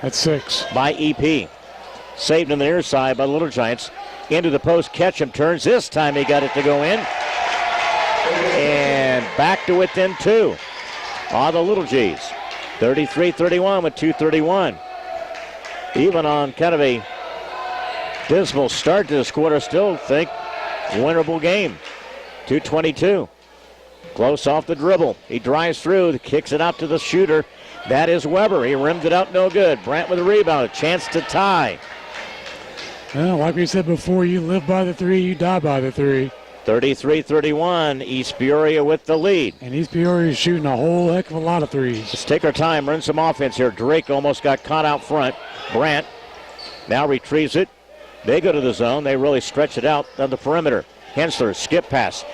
That's 6. By EP. Saved on the near side by the Little Giants. Into the post. Ketchum turns. This time he got it to go in. And back to within 2. On the Little G's. 33-31 with 2:31. Even on kind of a dismal start to this quarter, still think winnable game. 2:22. Close off the dribble. He drives through, kicks it out to the shooter. That is Weber. He rimmed it out, no good. Brandt with a rebound, a chance to tie. Well, like we said before, you live by the 3, you die by the 3. 33-31, East Peoria with the lead. And East Peoria is shooting a whole heck of a lot of 3s. Let's take our time, run some offense here. Drake almost got caught out front. Brandt now retrieves it. They go to the zone. They really stretch it out on the perimeter. Hensler, skip pass.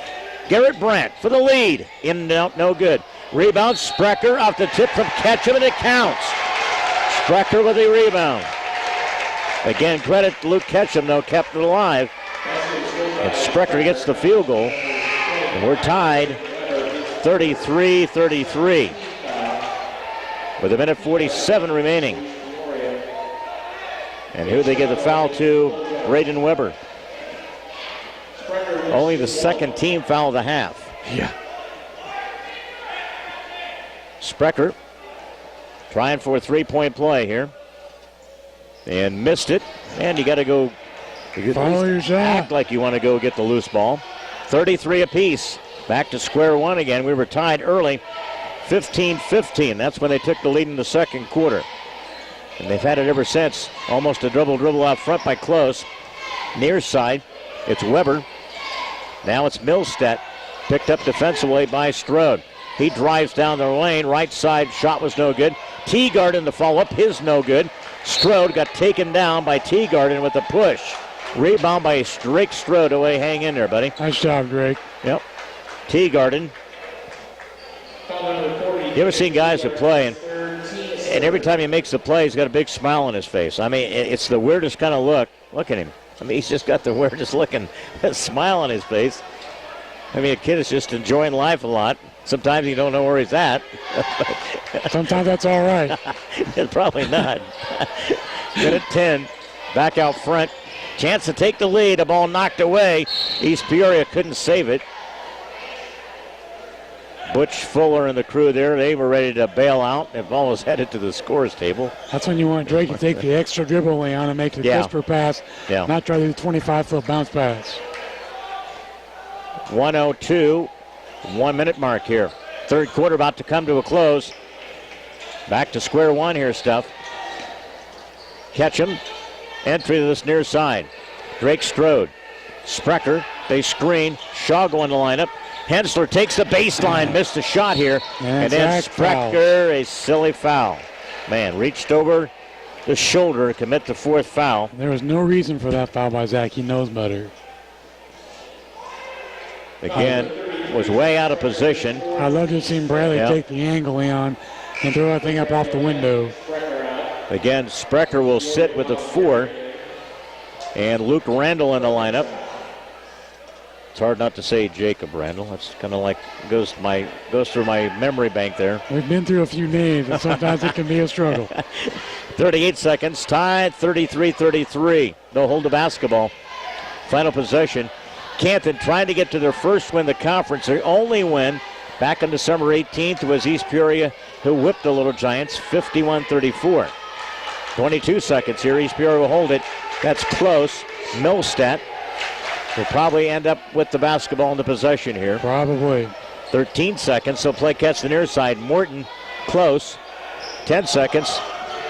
Garrett Brandt for the lead. In and out, no good. Rebound, Sprecher off the tip from Ketchum, and it counts. Sprecher with a rebound. Again, credit to Luke Ketchum, though, kept it alive. And Sprecher gets the field goal. And we're tied 33-33. With 1:47 remaining. And who they give the foul to? Braden Weber. Only the second team foul of the half. Yeah. Sprecher trying for a three-point play here. And missed it. And you got to go Follow your shot. act like you want to go get the loose ball. 33 apiece. Back to square one again. We were tied early, 15-15. That's when they took the lead in the second quarter. And they've had it ever since. Almost a dribble out front by Close. Near side, it's Weber. Now it's Milstead. Picked up defensively by Strode. He drives down the lane. Right side shot was no good. Teagarden the follow-up. His no good. Strode got taken down by Teagarden with a push. Rebound by Drake Strode. Away, hang in there, buddy. Nice job, Drake. Yep. Teagarden. You ever seen guys that play, and every time he makes the play, he's got a big smile on his face. I mean, it's the weirdest kind of look. Look at him. I mean, he's just got the weirdest looking smile on his face. I mean, a kid is just enjoying life a lot. Sometimes you don't know where he's at. Sometimes that's all right. Probably not. Good at 10. Back out front. Chance to take the lead. A ball knocked away. East Peoria couldn't save it. Butch Fuller and the crew there, they were ready to bail out. They've almost headed to the scores table. That's when you want Drake to take the extra dribble, Leon, and make the crisper pass, not try to do the 25-foot bounce pass. 1:02, 1 minute mark here. Third quarter about to come to a close. Back to square one here, Stuff. Ketchum, entry to this near side. Drake Strode, Sprecher, they screen. Shaw going to lineup. Hensler takes the baseline, missed a shot here. And then Sprecher, a silly foul. Man, reached over the shoulder to commit the fourth foul. There was no reason for that foul by Zach. He knows better. Again, was way out of position. I love to see Bradley take the angle, Leon, and throw that thing up off the window. Again, Sprecher will sit with the 4. And Luke Randall in the lineup. It's hard not to say Jacob Randall. That's kind of like goes through my memory bank there. We've been through a few names, and sometimes it can be a struggle. 38 seconds, tied 33-33. They'll hold the basketball. Final possession. Canton trying to get to their first win in the conference. Their only win back on December 18th was East Peoria, who whipped the Little Giants 51-34. 22 seconds here. East Peoria will hold it. That's close. Milstead will probably end up with the basketball in the possession here. Probably. 13 seconds, so play catch the near side. Morton, close. 10 seconds,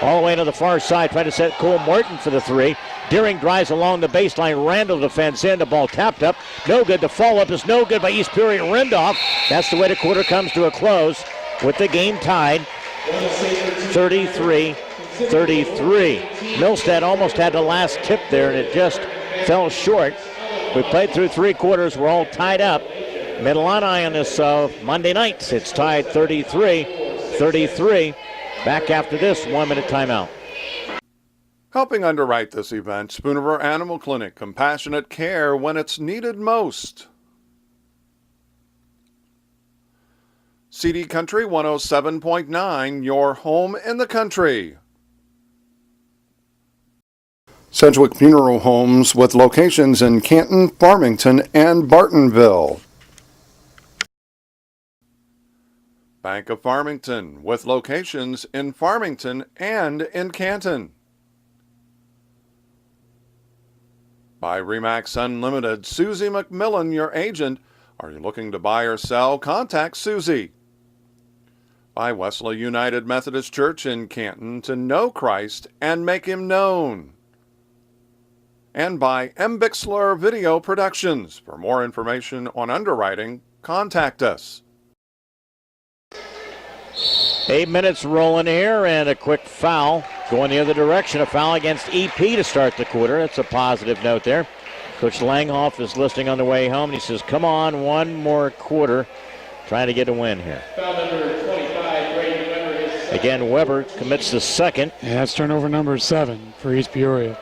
all the way to the far side, trying to set Cole Morton for the 3. Deering drives along the baseline. Randall defends in. The ball tapped up. No good. The follow-up is no good by East Peoria. Rindolph. That's the way the quarter comes to a close with the game tied 33-33. Milstead almost had the last tip there, and it just fell short. We played through 3 quarters. We're all tied up. Mid-Illini on this Monday night. It's tied 33-33. Back after this 1-minute timeout. Helping underwrite this event, Spoon River Animal Clinic, compassionate care when it's needed most. CD Country 107.9, your home in the country. Sedgwick Funeral Homes with locations in Canton, Farmington, and Bartonville. Bank of Farmington with locations in Farmington and in Canton. By RE/MAX Unlimited, Susie McMillan, your agent. Are you looking to buy or sell? Contact Susie. By Wesley United Methodist Church in Canton, to know Christ and make him known. And by M. Bixler Video Productions. For more information on underwriting, contact us. 8 minutes rolling here, and a quick foul going the other direction. A foul against EP to start the quarter. That's a positive note there. Coach Langhoff is listening on the way home, and he says, come on, one more quarter. Trying to get a win here. Foul number 25, Brady Weber. Again, Weber commits the second. Yeah, that's turnover number 7 for East Peoria.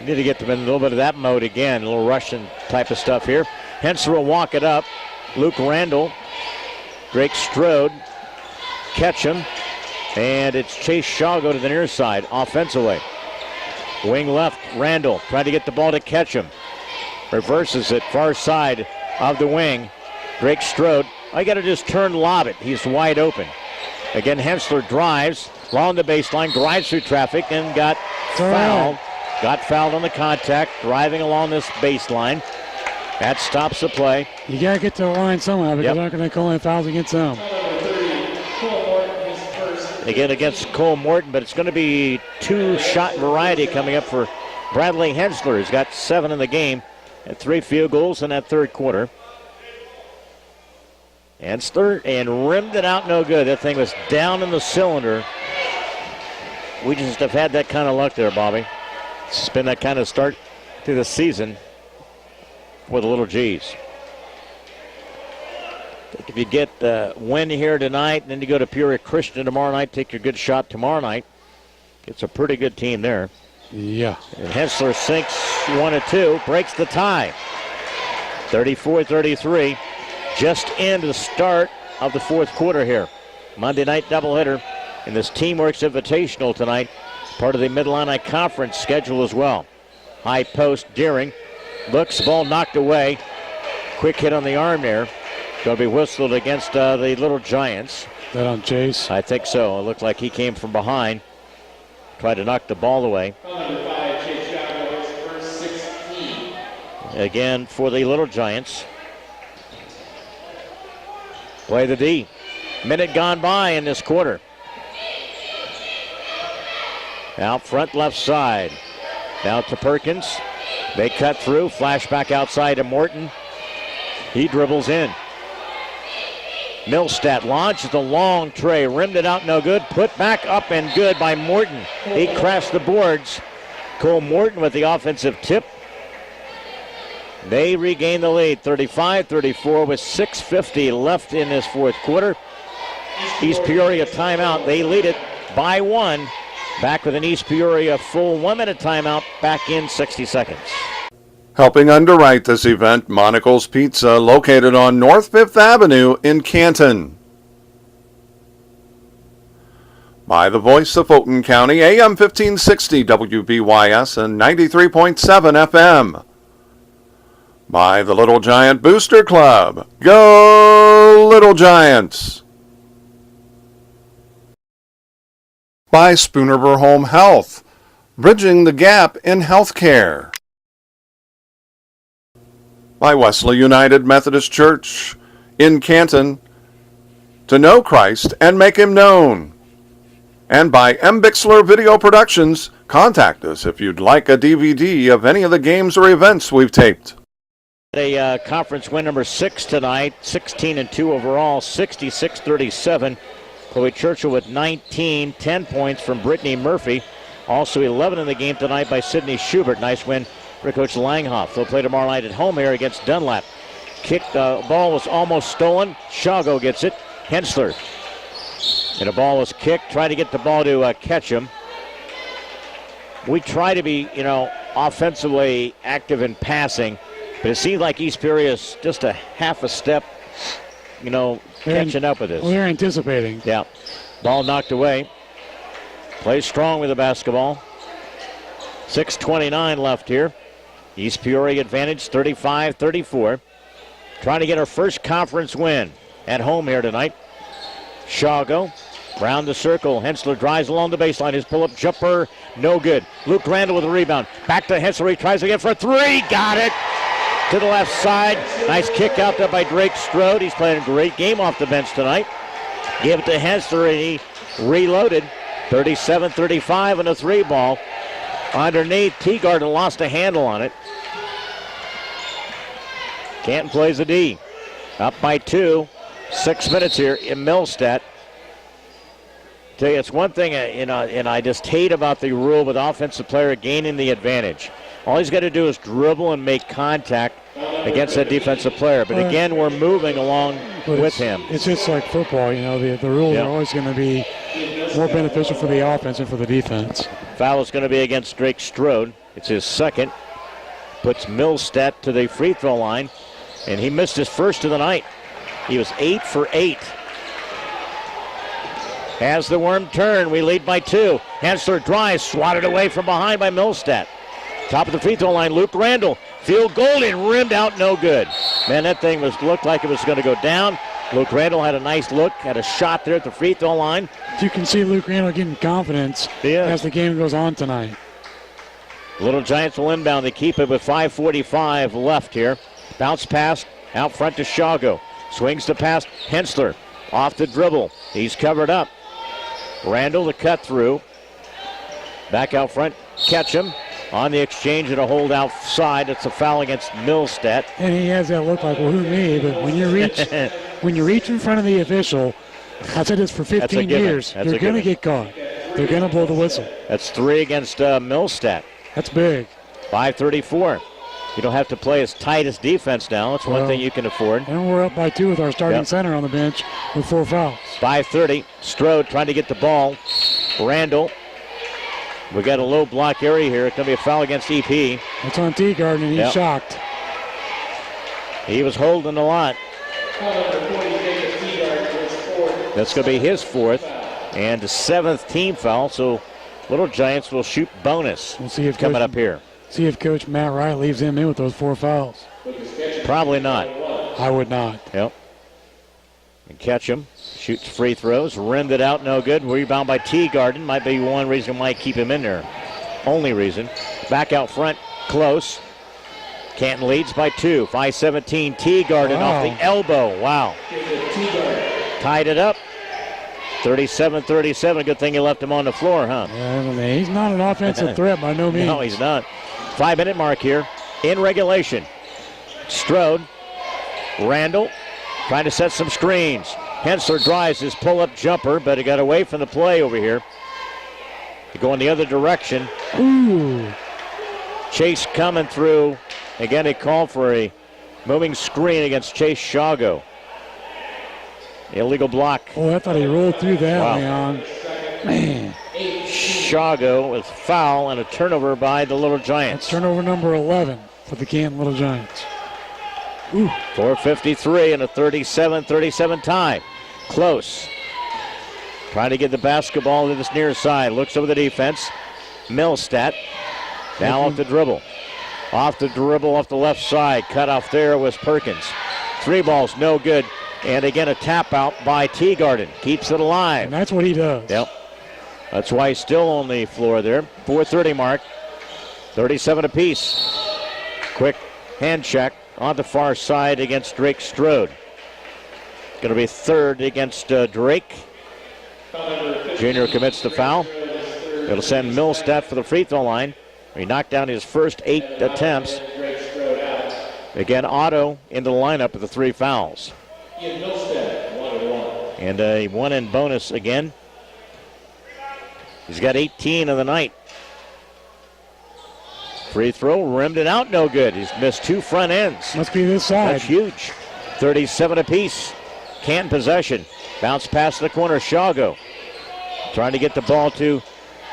Need to get them in a little bit of that mode again. A little Russian type of stuff here. Hensler will walk it up. Luke Randall. Drake Strode. Ketchum, and it's Chase Shaw go to the near side offensively. Wing left, Randall trying to get the ball to Ketchum. Reverses it, far side of the wing. Drake Strode, I got to just turn lob it. He's wide open. Again, Hensler drives along the baseline, drives through traffic, and got fouled. Got fouled on the contact, driving along this baseline. That stops the play. You got to get to the line somehow because they're not going to call any fouls against them. Again, against Cole Morton, but it's going to be 2-shot variety coming up for Bradley Hensler. He's got 7 in the game and 3 field goals in that third quarter. Hensler and rimmed it out no good. That thing was down in the cylinder. We just have had that kind of luck there, Bobby. It's been that kind of start to the season for the Little G's. I think if you get the win here tonight, and then you go to Peoria Christian tomorrow night, take your good shot tomorrow night. It's a pretty good team there. Yeah. And Hensler sinks 1 of 2, breaks the tie. 34-33. Just into the start of the fourth quarter here. Monday night doubleheader in this Team Works Invitational tonight. Part of the Mid-Illini Conference schedule as well. High post, Deering. Looks, ball knocked away. Quick hit on the arm there. Going to be whistled against the Little Giants. That on Chase? I think so. It looked like he came from behind. Tried to knock the ball away. Again for the Little Giants. Play the D. Minute gone by in this quarter. Out front left side. Now to Perkins. They cut through. Flashback outside to Morton. He dribbles in. Milstead launches the long tray. Rimmed it out no good. Put back up and good by Morton. He crashed the boards. Cole Morton with the offensive tip. They regain the lead, 35-34 with 6:50 left in this fourth quarter. East Peoria timeout. They lead it by 1. Back with an East Peoria full 1-minute timeout. Back in 60 seconds. Helping underwrite this event, Monocle's Pizza, located on North 5th Avenue in Canton. By the voice of Fulton County, AM 1560 WBYS and 93.7 FM. By the Little Giant Booster Club. Go Little Giants! By Spoonerver Home Health, bridging the gap in healthcare. By Wesley United Methodist Church in Canton, to know Christ and make him known. And by M. Bixler Video Productions, contact us if you'd like a DVD of any of the games or events we've taped. A conference win number 6 tonight, 16-2 overall, 66-37. Chloe Churchill with 19, 10 points from Brittany Murphy. Also 11 in the game tonight by Sydney Schubert. Nice win for Coach Langhoff. They'll play tomorrow night at home here against Dunlap. Ball was almost stolen. Shago gets it. Hensler. And the ball was kicked. Trying to get the ball to catch him. We try to be, offensively active in passing. But it seems like East Peoria is just a half a step, catching up with this. We're anticipating. Yeah. Ball knocked away. Plays strong with the basketball. 6:29 left here. East Peoria advantage 35-34. Trying to get our first conference win at home here tonight. Shago round the circle. Hensler drives along the baseline. His pull-up jumper, no good. Luke Randall with a rebound. Back to Hensler. He tries again for a 3. Got it. To the left side. Nice kick out there by Drake Strode. He's playing a great game off the bench tonight. Give it to Hensler, and he reloaded. 37-35 on a 3 ball. Underneath, Teagarden lost a handle on it. Canton plays a D. Up by 2. 6 minutes here in Milstead. Tell you, it's one thing, and I just hate about the rule with offensive player gaining the advantage. All he's got to do is dribble and make contact against that defensive player. But again, we're moving along with him. It's just like football, the rules are always going to be more beneficial for the offense than for the defense. Foul is going to be against Drake Strode. It's his second. Puts Milstead to the free throw line. And he missed his first of the night. He was 8 for 8. Has the worm turn. We lead by 2. Hensler drives, swatted away from behind by Milstead. Top of the free throw line, Luke Randall. Field goal and rimmed out, no good. Man, that thing looked like it was going to go down. Luke Randall had a nice look, had a shot there at the free throw line. You can see Luke Randall getting confidence as the game goes on tonight. Little Giants will inbound. They keep it with 5:45 left here. Bounce pass out front to Shago. Swings the pass. Hensler off the dribble. He's covered up. Randall the cut through. Back out front. Ketchum on the exchange and a hold outside. It's a foul against Millstead. And he has that look like, well, who me? But when you reach in front of the official, I said this for 15 years, you're going to get caught. They're going to blow the whistle. That's 3 against Millstead. That's big. 5:34. You don't have to play as tight as defense now. That's one thing you can afford. And we're up by 2 with our starting center on the bench with 4 fouls. 5:30. Strode trying to get the ball. Randall. We got a low block area here. It's going to be a foul against EP. It's on Teagarden, and he's shocked. He was holding a lot. That's going to be his 4th and the 7th team foul. So Little Giants will shoot bonus. We'll see if coming up here. See if Coach Matt Wright leaves him in with those 4 fouls. Probably not. I would not. Yep. And Ketchum shoots free throws, rimmed it out, no good. Rebound by Teagarden. Might be one reason why keep him in there. Only reason. Back out front, close. Canton leads by 2. 5:17. Teagarden off the elbow. Wow. Tied it up. 37-37. Good thing you left him on the floor, huh? Yeah, he's not an offensive threat by no means. No, he's not. 5-minute mark here in regulation. Strode. Randall trying to set some screens. Hensler drives his pull-up jumper, but he got away from the play over here. Going the other direction. Ooh. Chase coming through. Again, they call for a moving screen against Chase Shago. Illegal block. Oh, I thought he rolled through that, wow. Leon. Man. Shago with foul and a turnover by the Little Giants. That's turnover number 11 for the Canton Little Giants. Ooh. 4:53 and a 37-37 tie. Close. Trying to get the basketball to this near side. Looks over the defense. Millstead. Now off the dribble. Off the dribble off the left side. Cut off there was Perkins. 3 balls, no good. And again, a tap out by Teagarden. Keeps it alive. And that's what he does. Yep. That's why he's still on the floor there. 4:30 mark. 37 apiece. Quick hand check on the far side against Drake Strode. Going to be 3rd against Drake. Junior commits the foul. It'll send Millstead for the free throw line. He knocked down his first 8 attempts. Again, Otto into the lineup with the 3 fouls. And a 1 in bonus again. He's got 18 of the night. Free throw, rimmed it out, no good. He's missed 2 front ends. Must be this side. That's huge. 37 apiece. Canton possession. Bounce pass to the corner, Shago. Trying to get the ball to,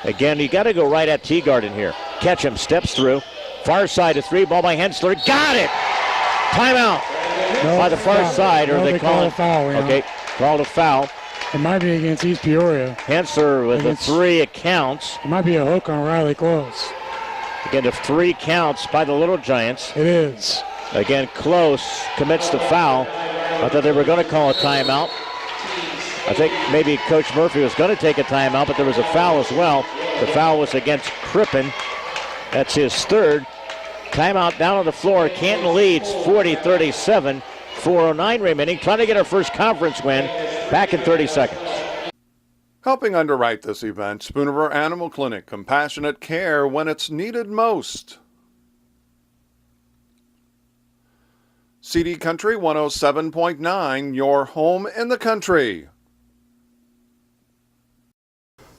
again, you got to go right at Teagarden here. Ketchum steps through. Far side, a 3 ball by Hensler. Got it! Timeout by the far side, or they call a foul. Okay, called a foul. It might be against East Peoria. Hensler with the 3 accounts. It might be a hook on Riley Close. Again, the 3 counts by the Little Giants. It is. Again, Close commits the foul. I thought they were going to call a timeout. I think maybe Coach Murphy was going to take a timeout, but there was a foul as well. The foul was against Crippen. That's his 3rd. Timeout down on the floor. Canton leads 40-37. 4:09 remaining. Trying to get our first conference win. Back in 30 seconds. Helping underwrite this event, Spooniver Animal Clinic, compassionate care when it's needed most. CD Country 107.9, your home in the country.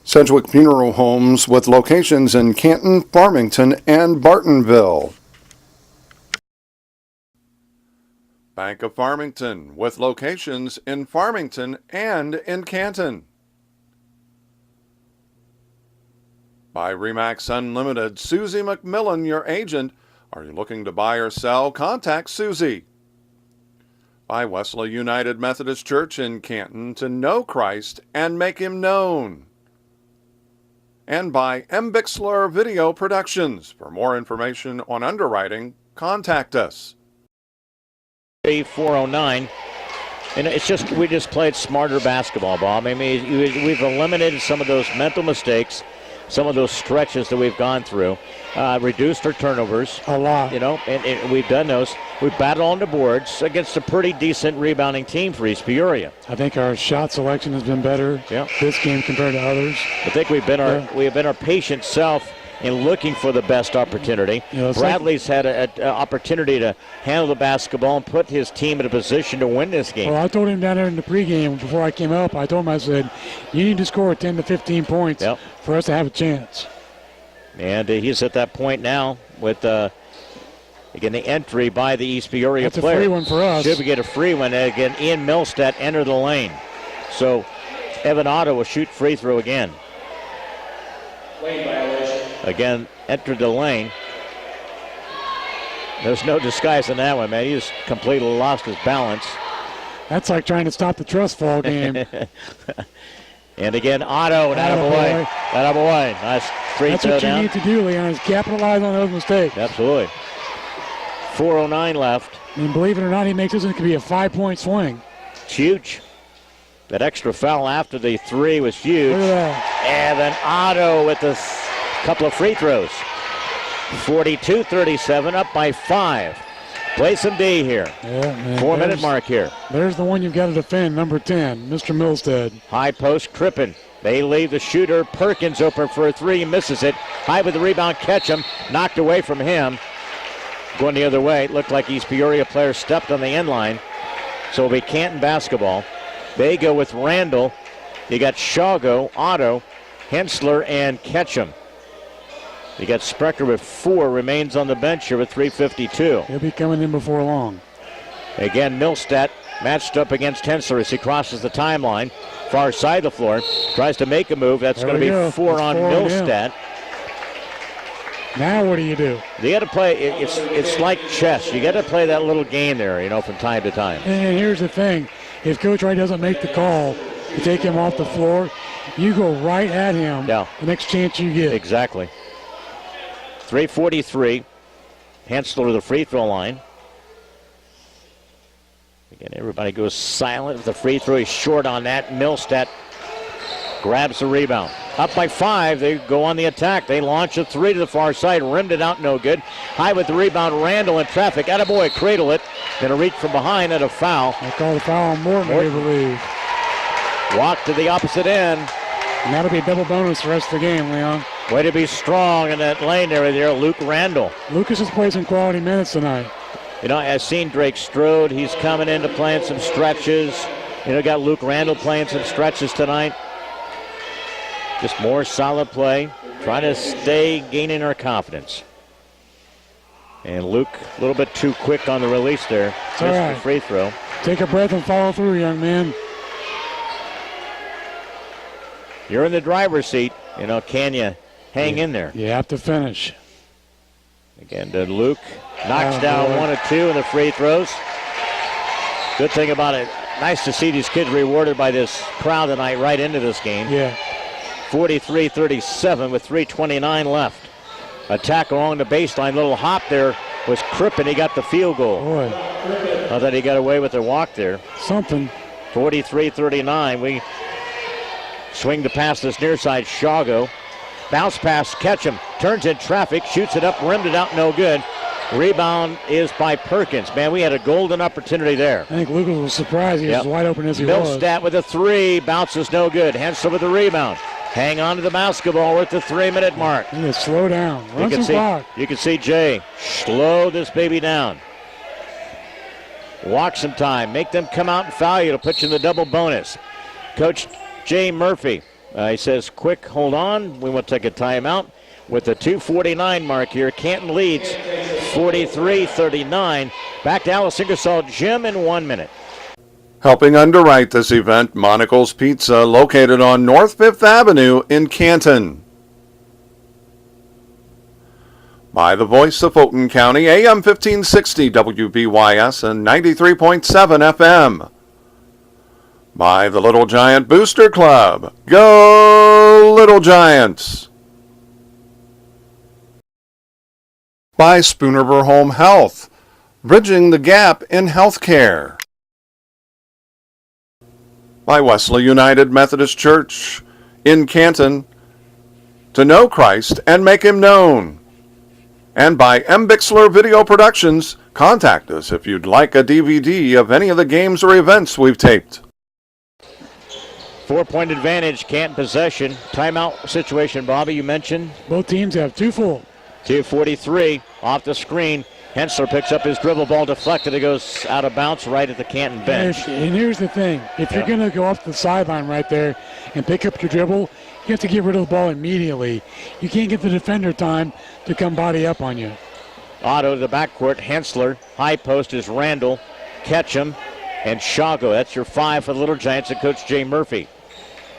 Sedgwick Funeral Homes with locations in Canton, Farmington, and Bartonville. Bank of Farmington with locations in Farmington and in Canton. By Remax Unlimited, Susie McMillan, your agent. Are you looking to buy or sell? Contact Susie. By Wesley United Methodist Church in Canton, to know Christ and make him known. And by M. Bixler Video Productions. For more information on underwriting, contact us. 4:09. And it's just we just played smarter basketball, Bob. I mean, we've eliminated some of those mental mistakes, some of those stretches that we've gone through, reduced our turnovers. A lot. You know, and we've done those. We've battled on the boards against a pretty decent rebounding team for East Peoria. I think our shot selection has been better this game compared to others. I think we have been our patient self in looking for the best opportunity. Bradley's had an opportunity to handle the basketball and put his team in a position to win this game. Well, I told him down there in the pregame before I came up, I told him, I said, you need to score 10 to 15 points for us to have a chance. And he's at that point now with, again, the entry by the East Peoria player. That's a free one for us. Should we get a free one? Again, Ian Milstead entered the lane. So Evan Otto will shoot free throw again. Lane violation. Again, entered the lane. There's no disguising that one, man. He just completely lost his balance. That's like trying to stop the trust fall game. And again, Otto, that boy. Nice free throw down. That's what you need to do, Leon, is capitalize on those mistakes. Absolutely. 4:09 left. And believe it or not, he makes this, it could be a 5-point swing. It's huge. That extra foul after the three was huge. Look at that. And then Otto with a couple of free throws. 42-37, up by 5. Play some D here. 4-minute mark here. There's the one you've got to defend, number 10, Mr. Milstead. High post, Crippen. They leave the shooter. Perkins open for a three, misses it. High with the rebound, Ketchum, knocked away from him. Going the other way, it looked like East Peoria players stepped on the end line. So it'll be Canton basketball. They go with Randall. You got Shago, Otto, Hensler, and Ketchum. You got Sprecher with 4, remains on the bench here with 3:52. He'll be coming in before long. Again, Milstead matched up against Hensler as he crosses the timeline. Far side of the floor. Tries to make a move. That's going to be 4 on Milstead. Now what do? You got to play. It's like chess. You got to play that little game there, from time to time. And here's the thing. If Coach Wright doesn't make the call to take him off the floor, you go right at him the next chance you get. Exactly. 3:43. Hensler to the free throw line. Again, everybody goes silent with the free throw. He's short on that. Milstead grabs the rebound. Up by 5. They go on the attack. They launch a three to the far side. Rimmed it out, no good. High with the rebound. Randall in traffic. Attaboy, cradle it. Gonna reach from behind at a foul. They call the foul on Morton, I believe. Walk to the opposite end. And that'll be a double bonus the rest of the game, Leon. Way to be strong in that lane area there, Luke Randall. Lucas has played some quality minutes tonight. I've seen Drake Strode. He's coming into playing some stretches. Got Luke Randall playing some stretches tonight. Just more solid play. Trying to stay gaining our confidence. And Luke, a little bit too quick on the release there. Missed the free throw. Take a breath and follow through, young man. You're in the driver's seat. Can you hang in there? You have to finish. Again, Luke knocks down 1 of 2 in the free throws. Good thing about it, nice to see these kids rewarded by this crowd tonight right into this game. Yeah. 43-37 with 3:29 left. Attack along the baseline. Little hop there was Crippen. He got the field goal. Boy. I thought he got away with the walk there. Something. 43-39. We swing the pass this near side. Shago. Bounce pass. Ketchum. Turns in traffic. Shoots it up. Rimmed it out. No good. Rebound is by Perkins. Man, we had a golden opportunity there. I think Lucas was surprised he was as wide open as he was. Milstead with a 3. Bounces no good. Hensler with the rebound. Hang on to the basketball. We're at the 3-minute mark. Slow down. Run some clock. You can see Jay slow this baby down. Walk some time. Make them come out and foul you to put you in the double bonus. Coach Jay Murphy, he says, quick, hold on. We want to take a timeout. With the 2:49 mark here, Canton leads 43-39. Back to Alice Ingersoll Gym in 1 minute. Helping underwrite this event, Monocle's Pizza, located on North 5th Avenue in Canton. By the voice of Fulton County, AM 1560 WBYS and 93.7 FM. By the Little Giant Booster Club. Go Little Giants! By Spoonerver Home Health, bridging the gap in healthcare. By Wesley United Methodist Church in Canton, to know Christ and make him known. And by M. Bixler Video Productions, contact us if you'd like a DVD of any of the games or events we've taped. 4-point advantage, Canton possession. Timeout situation, Bobby, you mentioned. Both teams have 2 full. 2:43 off the screen. Hensler picks up his dribble ball, deflected. It goes out of bounds right at the Canton bench. And here's the thing. If you're going to go off the sideline right there and pick up your dribble, you have to get rid of the ball immediately. You can't get the defender time to come body up on you. Otto to the backcourt. Hensler. High post is Randall. Ketchum and Shago. That's your 5 for the Little Giants and Coach Jay Murphy.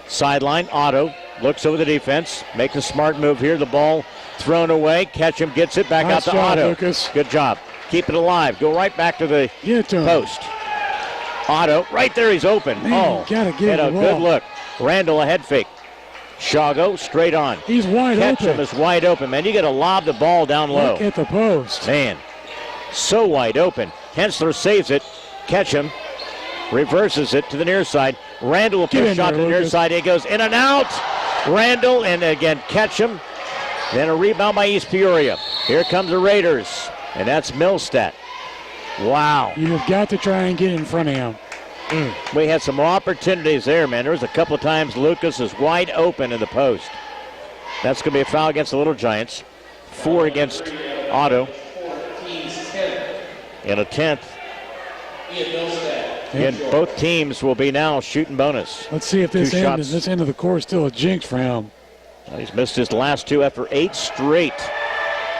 Sideline, Otto looks over the defense. Makes a smart move here. The ball thrown away. Ketchum gets it back Nice out to job, Otto. Lucas. Good job. Keep it alive. Go right back to the Get it to him. post. Otto, right there, he's open. Man, gotta get had a the good ball. look. Randall, a head fake. Shago, straight on. He's wide Ketchum open. is wide open, man. You got to lob the ball down low. Look at the post. Man, so wide open. Hensler saves it. Ketchum reverses it to the near side. Randall will Get push in shot there, to the near Lucas. side. It goes in and out. Randall, and again Ketchum. Then a rebound by East Peoria. Here comes the Raiders, and that's Milstead. Wow. You've got to try and get in front of him. We had some opportunities there, man. There was a couple of times Lucas is wide open in the post. That's going to be a foul against the Little Giants. 4 against Otto. And a 10th. And both teams will be now shooting bonus. Let's see if this 2 shots. end of the court is still a jinx for him. Well, he's missed his last 2 after 8 straight.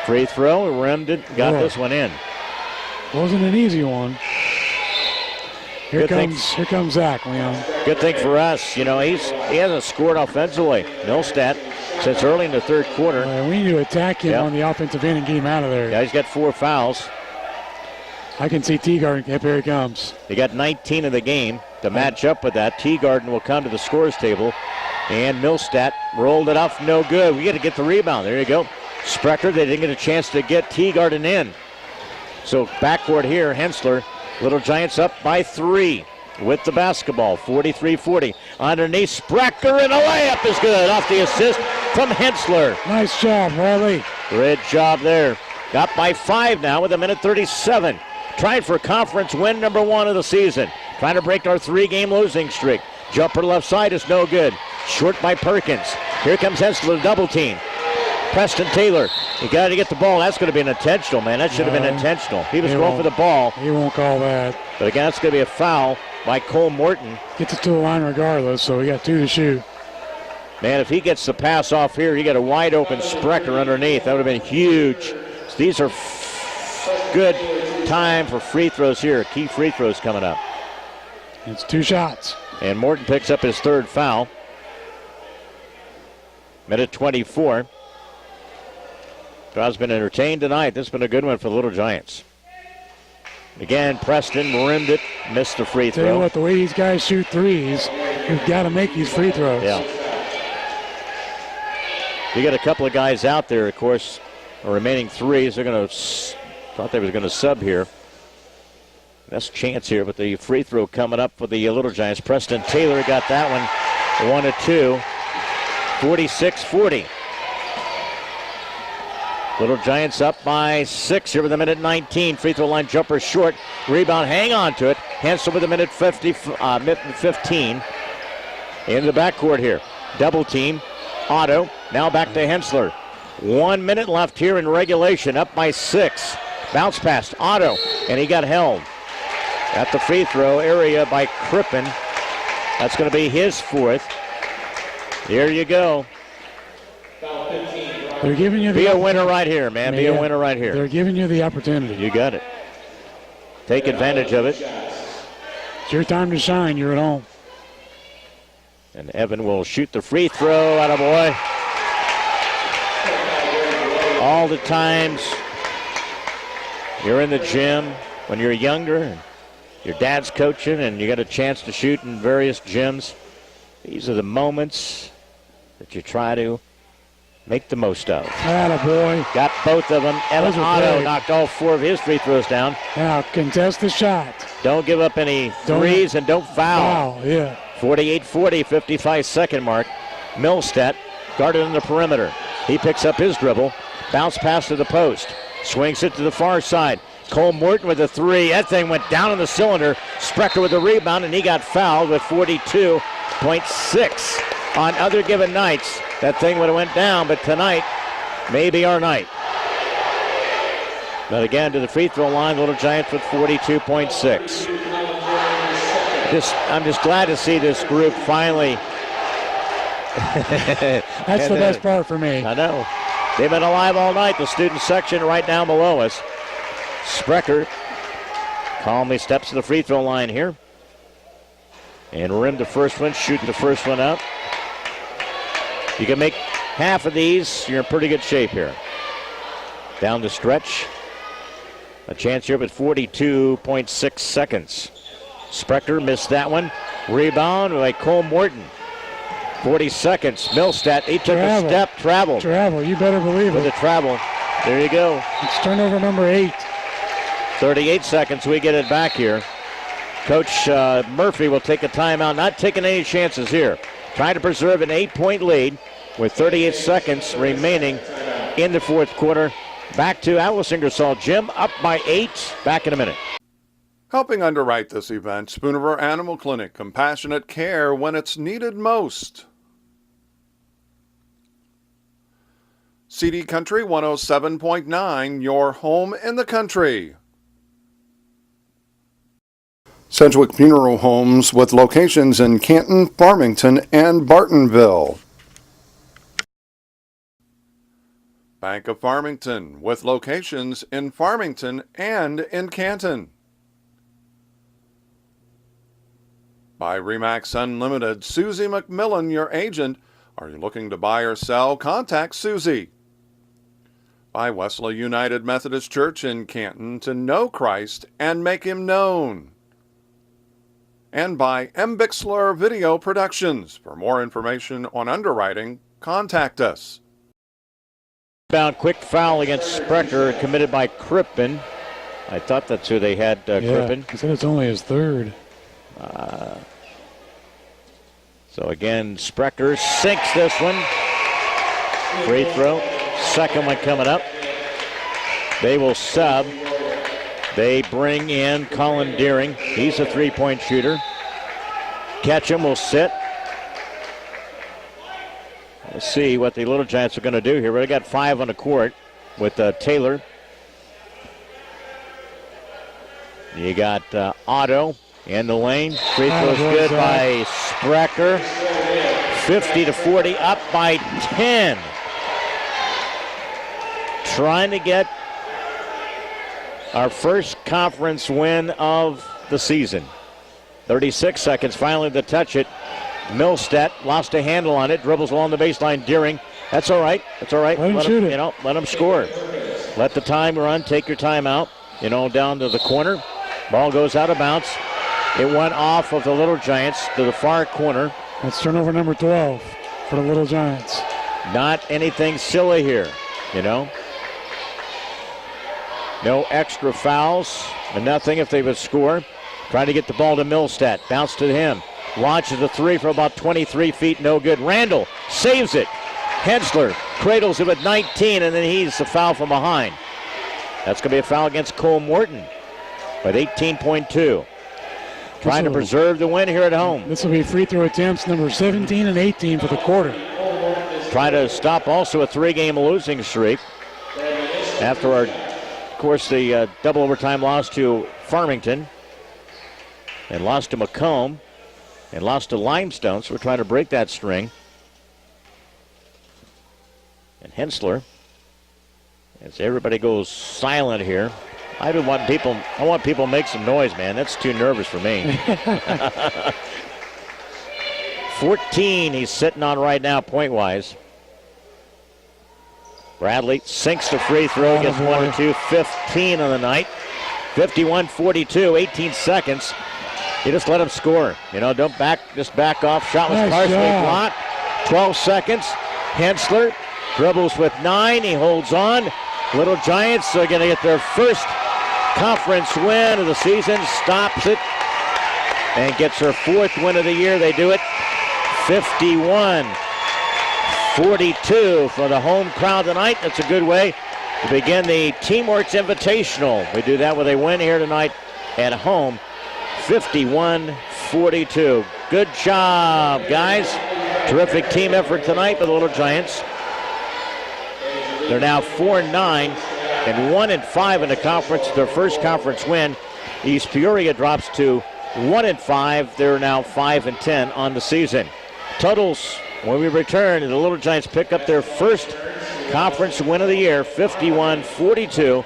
Free throw, rimmed it, got this one in. Wasn't an easy one. Here Good comes Zach, Leon. Good thing for us, you know, he hasn't scored offensively. Milstead since early in the third quarter. We need to attack him Yep. on the offensive end and get him out of there. Yeah, he's got 4 fouls. I can see Teagarden. Yep, here he comes. He got 19 in the game. To match up with that, Teagarden will come to the scores table. And Milstead rolled it off, no good. We got to get the rebound. There you go. Sprecher, they didn't get a chance to get Teagarden in. So backcourt here, Hensler. Little Giants up by 3 with the basketball, 43-40. Underneath, Sprecher, and a layup is good off the assist from Hensler. Nice job, Riley. Great job there. Got by 5 now with 1:37. Trying for conference win number 1 of the season. Trying to break our 3-game losing streak. Jumper left side is no good. Short by Perkins. Here comes Hensler, double team. Preston Taylor, you got to get the ball. That's going to be an intentional, man. That should have been intentional. He was going for the ball. He won't call that. But again, that's going to be a foul by Cole Morton. Gets it to the line regardless, so we got 2 to shoot. Man, if he gets the pass off here, you got a wide open Sprecher underneath. That would have been huge. So these are good time for free throws here. Key free throws coming up. It's 2 shots. And Morton picks up his 3rd foul. Minute 24. Crowd's been entertained tonight. This has been a good one for the Little Giants. Again, Preston rimmed it, missed the free Tell you throw. what, the way these guys shoot threes, you've got to make these free throws. Yeah. You got a couple of guys out there, of course, remaining threes. They're going to, thought they was going to sub here. Best chance here, but the free throw coming up for the Little Giants. Preston Taylor got that one, 1 of 2, 46-40. Little Giants up by 6 here with a minute 19. Free throw line jumper short. Rebound, hang on to it. Hensler with a minute 15. Into the backcourt here. Double team. Otto. Now back to Hensler. 1 minute left here in regulation. Up by 6. Bounce past Otto. And he got held at the free throw area by Crippen. That's going to be his 4th. Here you go. They're giving you the Be a winner right here, man. Be a winner right here. They're giving you the opportunity. You got it. Take advantage of it. It's your time to shine. You're at home. And Evan will shoot the free throw. Attaboy. All the times you're in the gym when you're younger and your dad's coaching and you got a chance to shoot in various gyms, these are the moments that you try to make the most of. Attaboy. Got both of them. Evan Those are Otto big. knocked all 4 of his free throws down. Now contest the shot. Don't give up any threes and don't foul. Foul, yeah. 48-40, 55-second mark. Milstead guarded on the perimeter. He picks up his dribble. Bounce pass to the post. Swings it to the far side. Cole Morton with a three. That thing went down in the cylinder. Sprecher with the rebound, and he got fouled with 42.6. On other given nights, that thing would have went down, but tonight may be our night. But again, to the free throw line, Little Giants with 42.6. I'm just glad to see this group finally. That's the best part for me. I know. They've been alive all night, the student section right down below us. Sprecher calmly steps to the free throw line here. And rim the first one, shoot the first one out. You can make half of these, you're in pretty good shape here. Down the stretch. A chance here with 42.6 seconds. Sprecher missed that one. Rebound by Cole Morton. 40 seconds. Milstead, he took a step, traveled. Travel, you better believe with it. the travel. There you go. It's turnover number 8. 38 seconds, we get it back here. Coach Murphy will take a timeout, not taking any chances here. Trying to preserve an 8-point lead with 38 seconds remaining in the fourth quarter. Back to Alice Ingersoll Gym, up by 8. Back in a minute. Helping underwrite this event, Spoonriver Animal Clinic, compassionate care when it's needed most. CD Country 107.9, your home in the country. Sedgwick Funeral Homes with locations in Canton, Farmington, and Bartonville. Bank of Farmington with locations in Farmington and in Canton. By RE/MAX Unlimited, Susie McMillan, your agent. Are you looking to buy or sell? Contact Susie. By Wesley United Methodist Church in Canton, to know Christ and make him known. And by M. Bixler Video Productions. For more information on underwriting, contact us. Bound quick foul against Sprecher committed by Crippen. I thought that's who they had, Crippen. He said it's only his third. So again, Sprecher sinks this one. Free throw. Second one coming up. They will sub. They bring in Colin Deering. He's a three-point shooter. Ketchum will sit. Let's see what the Little Giants are going to do here. We got 5 on the court with Taylor. You got Otto in the lane. Free throw's good by Sprecher. 50-40, up by 10. Trying to get our first conference win of the season. 36 seconds, finally to touch it. Milstead lost a handle on it, dribbles along the baseline. Deering, that's all right. That's all right. Let him shoot it. Let him score. Let the time run. Take your time out. Down to the corner. Ball goes out of bounds. It went off of the Little Giants to the far corner. That's turnover number 12 for the Little Giants. Not anything silly here, No extra fouls and nothing if they would score. Trying to get the ball to Milstead. Bounce to him. Launches a three for about 23 feet. No good. Randall saves it. Hensler cradles it with 19, and then he's the foul from behind. That's going to be a foul against Cole Morton with 18.2. Trying to preserve the win here at home. This will be free throw attempts number 17 and 18 for the quarter. Try to stop also a 3-game losing streak after the double overtime loss to Farmington and lost to Macomb and lost to Limestone, so we're trying to break that string. And Hensler, as everybody goes silent here. I want people to make some noise, man. That's too nervous for me. 14 he's sitting on right now, point-wise. Bradley sinks the free throw, gets 1 or 2, 15 on the night. 51-42, 18 seconds. You just let him score. Don't just back off. Shot was partially blocked. 12 seconds. Hensler dribbles with 9. He holds on. Little Giants are going to get their first conference win of the season. Stops it and gets her 4th win of the year. They do it 51-42 for the home crowd tonight. That's a good way to begin the Team Works Invitational. We do that with a win here tonight at home, 51-42. Good job, guys. Terrific team effort tonight by the Little Giants. They're now 4-9 and 1-5 in the conference. Their first conference win. East Peoria drops to 1-5. They're now 5-10 on the season. Totals when we return, the Little Giants pick up their first conference win of the year, 51-42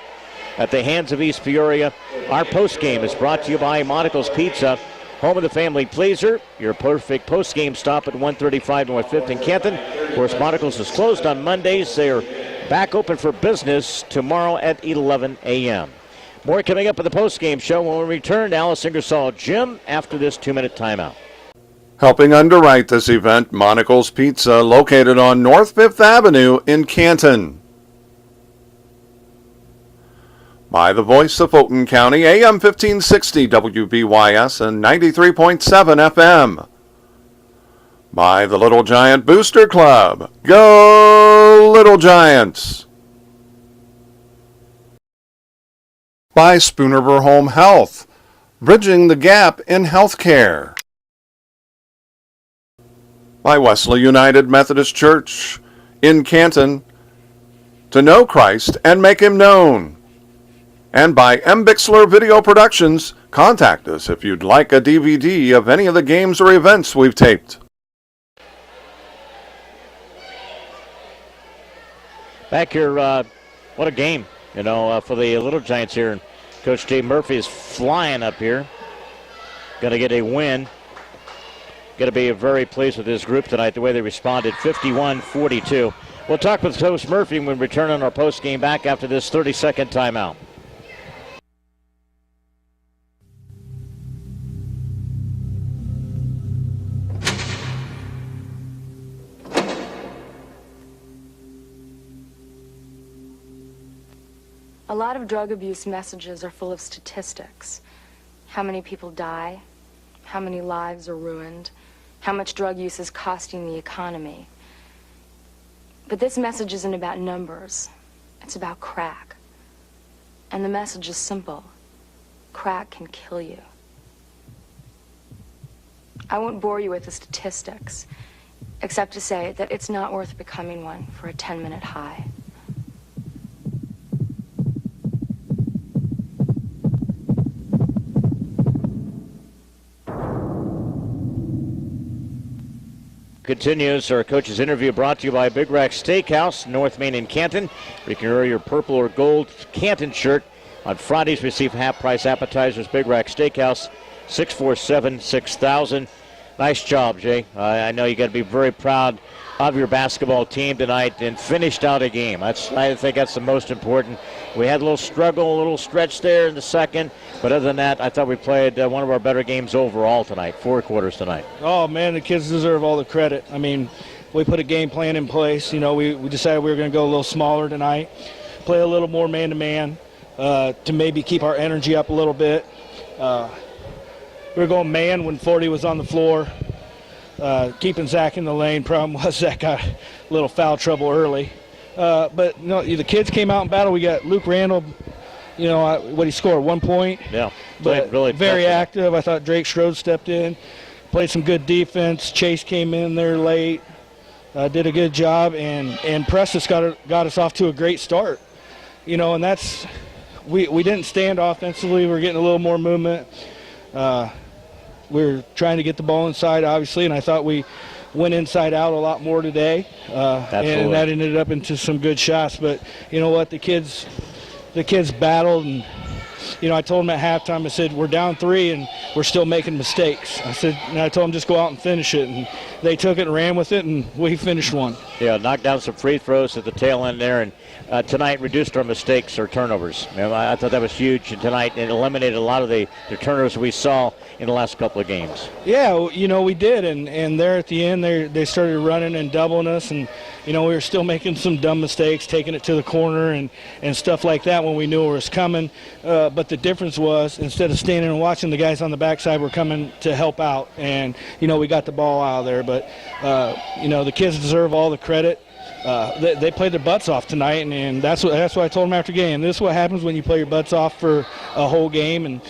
at the hands of East Peoria. Our postgame is brought to you by Monocle's Pizza, home of the family pleaser. Your perfect postgame stop at 135 North 5th in Canton. Of course, Monocle's is closed on Mondays. They are back open for business tomorrow at 11 a.m. More coming up in the postgame show when we return to Alice Ingersoll Gym after this 2-minute timeout. Helping underwrite this event, Monocle's Pizza, located on North 5th Avenue in Canton. By the voice of Fulton County, AM 1560 WBYS and 93.7 FM. By the Little Giant Booster Club. Go Little Giants! By Spoonerver Home Health, bridging the gap in healthcare. By Wesley United Methodist Church in Canton, to know Christ and make him known. And by M. Bixler Video Productions. Contact us if you'd like a DVD of any of the games or events we've taped. Back here, what a game, for the Little Giants here. And Coach Jay Murphy is flying up here. Going to get a win. Going to be very pleased with this group tonight, the way they responded, 51-42. We'll talk with Coach Murphy when we return on our post game back after this 30-second timeout. A lot of drug abuse messages are full of statistics. How many people die, how many lives are ruined, how much drug use is costing the economy. But this message isn't about numbers. It's about crack. And the message is simple. Crack can kill you. I won't bore you with the statistics, except to say that it's not worth becoming one for a 10-minute high. Continues our coach's interview brought to you by Big Rack Steakhouse, North Main in Canton. You can wear your purple or gold Canton shirt. On Fridays, receive half-price appetizers. Big Rack Steakhouse, 647-6000. Nice job, Jay. I know you got to be very proud of your basketball team tonight and finished out a game. I think that's the most important. We had a little struggle, a little stretch there in the second, but other than that, I thought we played one of our better games overall tonight, 4 quarters tonight. Oh, man, the kids deserve all the credit. I mean, we put a game plan in place. We decided we were going to go a little smaller tonight, play a little more man-to-man to maybe keep our energy up a little bit. We were going man when 40 was on the floor, keeping Zach in the lane. Problem was Zach got a little foul trouble early. But the kids came out in battle. We got Luke Randall, what he scored, 1 point. Yeah, but really very active. I thought Drake Strode stepped in, played some good defense. Chase came in there late, did a good job, and Preston got us off to a great start. And that's we didn't stand offensively. We were getting a little more movement. We were trying to get the ball inside, obviously, and I thought we went inside out a lot more today, and that ended up into some good shots. But you know what, the kids battled, and I told them at halftime, I said, we're down 3 and we're still making mistakes. I told them just go out and finish it, and they took it and ran with it, and we finished one. Yeah, knocked down some free throws at the tail end there, and tonight reduced our mistakes or turnovers. I thought that was huge tonight, and eliminated a lot of the turnovers we saw in the last couple of games. Yeah, we did, and there at the end, they started running and doubling us, and we were still making some dumb mistakes, taking it to the corner and stuff like that when we knew it was coming. But the difference was, instead of standing and watching the guys on the backside were coming to help out, and we got the ball out of there. But the kids deserve all the credit. They played their butts off tonight, and that's what I told them after game. This is what happens when you play your butts off for a whole game, and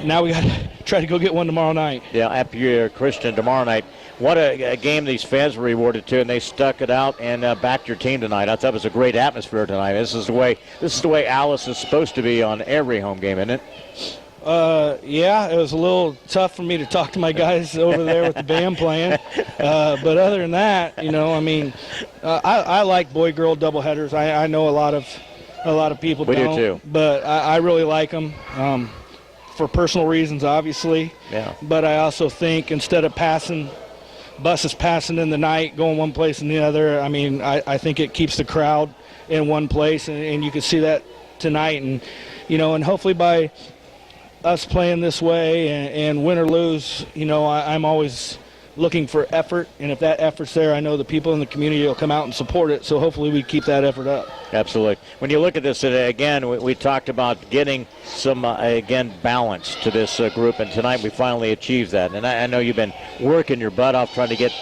now we got to try to go get one tomorrow night. Yeah, East Peoria Christian tomorrow night. What a game these fans were rewarded to, and they stuck it out and backed your team tonight. I thought it was a great atmosphere tonight. This is the way Alice is supposed to be on every home game, isn't it? Yeah, it was a little tough for me to talk to my guys over there with the band playing. But other than that, I like boy-girl doubleheaders. I know a lot of people don't. We do too. But I really like them for personal reasons, obviously. Yeah. But I also think instead of buses passing in the night, going one place and the other, I think it keeps the crowd in one place, and you can see that tonight. And, and hopefully by us playing this way and win or lose, I'm always looking for effort, and if that effort's there, I know the people in the community will come out and support it, so hopefully we keep that effort up. Absolutely. When you look at this today, again, we talked about getting some, balance to this group, and tonight we finally achieved that. And I know you've been working your butt off trying to get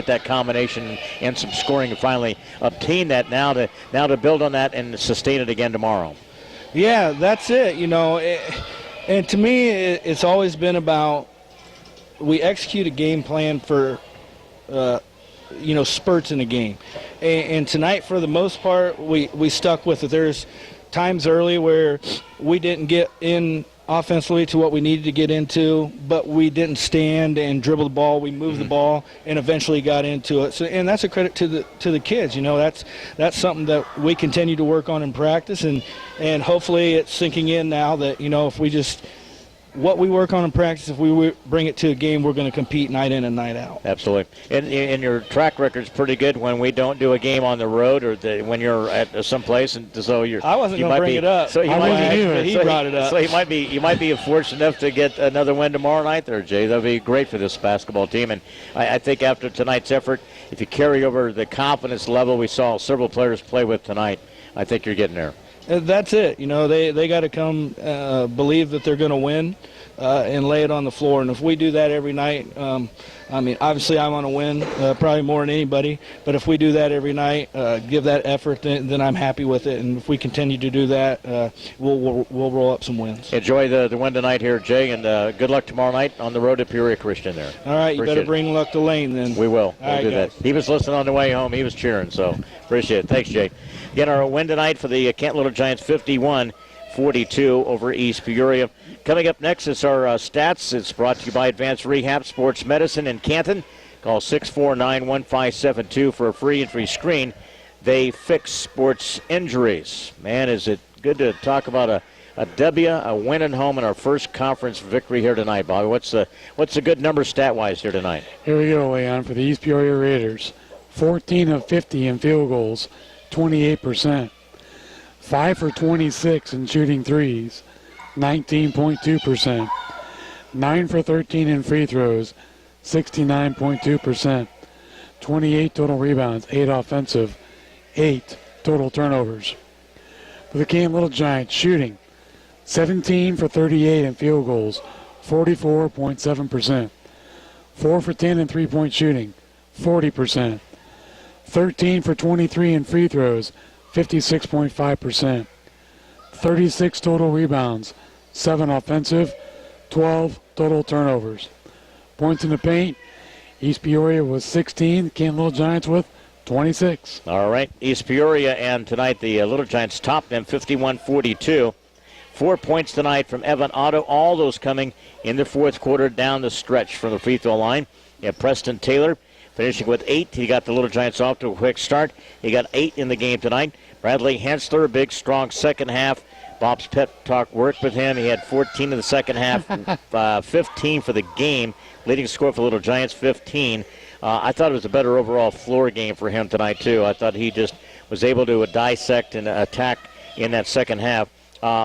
that combination and some scoring, and finally obtain that now to build on that and sustain it again tomorrow. Yeah, that's it, and to me, it's always been about we execute a game plan for, spurts in a game. And tonight, for the most part, we stuck with it. There's times early where we didn't get in offensively to what we needed to get into, but we didn't stand and dribble the ball. We moved the ball and eventually got into it. So, and that's a credit to the kids. That's something that we continue to work on in practice, and hopefully it's sinking in now that, if we just – what we work on in practice, if we bring it to a game, we're going to compete night in and night out. Absolutely. And your track record's pretty good when we don't do a game on the road or when you're at some place, and so you're. I wasn't going to bring it up. So I wasn't either. He brought it up. So you might be fortunate enough to get another win tomorrow night there, Jay. That'd be great for this basketball team. And I think after tonight's effort, if you carry over the confidence level we saw several players play with tonight, I think you're getting there. That's it. They got to come believe that they're going to win and lay it on the floor. And if we do that every night, obviously I want to win probably more than anybody. But if we do that every night, give that effort, then I'm happy with it. And if we continue to do that, we'll roll up some wins. Enjoy the win tonight here, Jay, and good luck tomorrow night on the road to Peoria Christian there. All right, you better bring luck to Lane then. We will. We'll do guys. that. He was listening on the way home. He was cheering, so appreciate it. Thanks, Jay. Again, our win tonight for the Canton Little Giants, 51-42 over East Peoria. Coming up next is our stats. It's brought to you by Advanced Rehab Sports Medicine in Canton. Call 649-1572 for a free screen. They fix sports injuries. Man, is it good to talk about a win at home in our first conference victory here tonight, Bobby. What's the good number stat-wise here tonight? Here we go, Leon, for the East Peoria Raiders. 14 of 50 in field goals, 28%. 5 for 26 in shooting threes, 19.2%. 9 for 13 in free throws, 69.2%. 28 total rebounds, 8 offensive, 8 total turnovers. For the Canton Little Giants, shooting 17 for 38 in field goals, 44.7%. 4 for 10 in three-point shooting, 40%. 13 for 23 in free throws, 56.5%. 36 total rebounds, 7 offensive, 12 total turnovers. Points in the paint, East Peoria was 16, Canton Little Giants with 26. All right, East Peoria, and tonight the Little Giants topped them 51-42. 4 points tonight from Evan Otto, all those coming in the fourth quarter down the stretch from the free throw line. You have Preston Taylor finishing with 8. He got the Little Giants off to a quick start. He got 8 in the game tonight. Bradley Hensler, a big, strong second half. Bob's pep talk worked with him. He had 14 in the second half, 15 for the game. Leading score for Little Giants, 15. I thought it was a better overall floor game for him tonight, too. I thought he just was able to dissect and attack in that second half.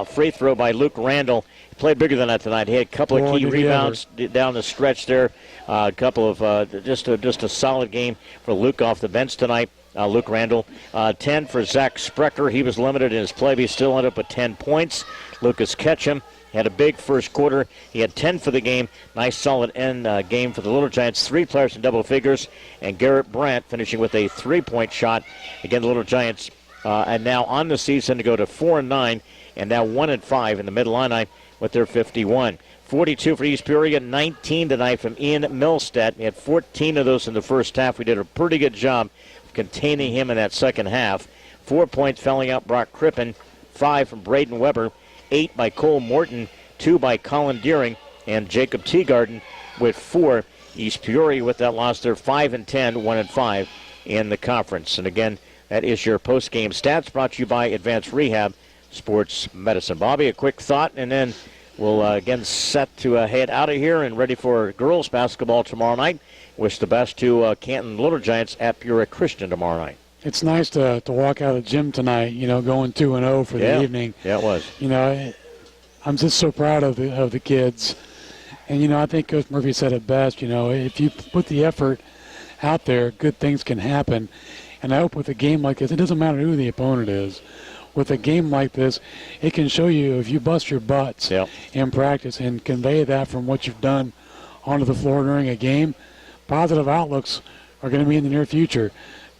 Free throw by Luke Randall. He played bigger than that tonight. He had a couple of key rebounds down the stretch there. A couple of just a solid game for Luke off the bench tonight. Luke Randall. 10 for Zach Sprecher. He was limited in his play, but he still ended up with 10 points. Lucas Ketchum had a big first quarter. He had 10 for the game. Nice solid end game for the Little Giants. 3 players in double figures, and Garrett Brandt finishing with a 3-point shot. Again, the Little Giants and now on the season to go to 4-9, and now 1-5 in the Mid-Illini with their 51. 42 for East Peoria, 19 tonight from Ian Milstead. He had 14 of those in the first half. We did a pretty good job of containing him in that second half. 4 points fouling out Brock Crippen, 5 from Braden Weber, 8 by Cole Morton, 2 by Colin Deering, and Jacob Teagarden with 4. East Peoria with that loss, they're 5-10, 1-5 in the conference. And again, that is your post-game stats brought to you by Advanced Rehab Sports Medicine. Bobby, a quick thought, and then we'll again set to head out of here and ready for girls basketball tomorrow night. Wish the best to Canton Little Giants at Peoria Christian tomorrow night. It's nice to walk out of the gym tonight, going 2-0 for the evening. Yeah, it was. I'm just so proud of the kids. And, I think Coach Murphy said it best, if you put the effort out there, good things can happen. And I hope with a game like this, it doesn't matter who the opponent is. With a game like this, it can show you if you bust your butts in practice and convey that from what you've done onto the floor during a game, positive outlooks are going to be in the near future.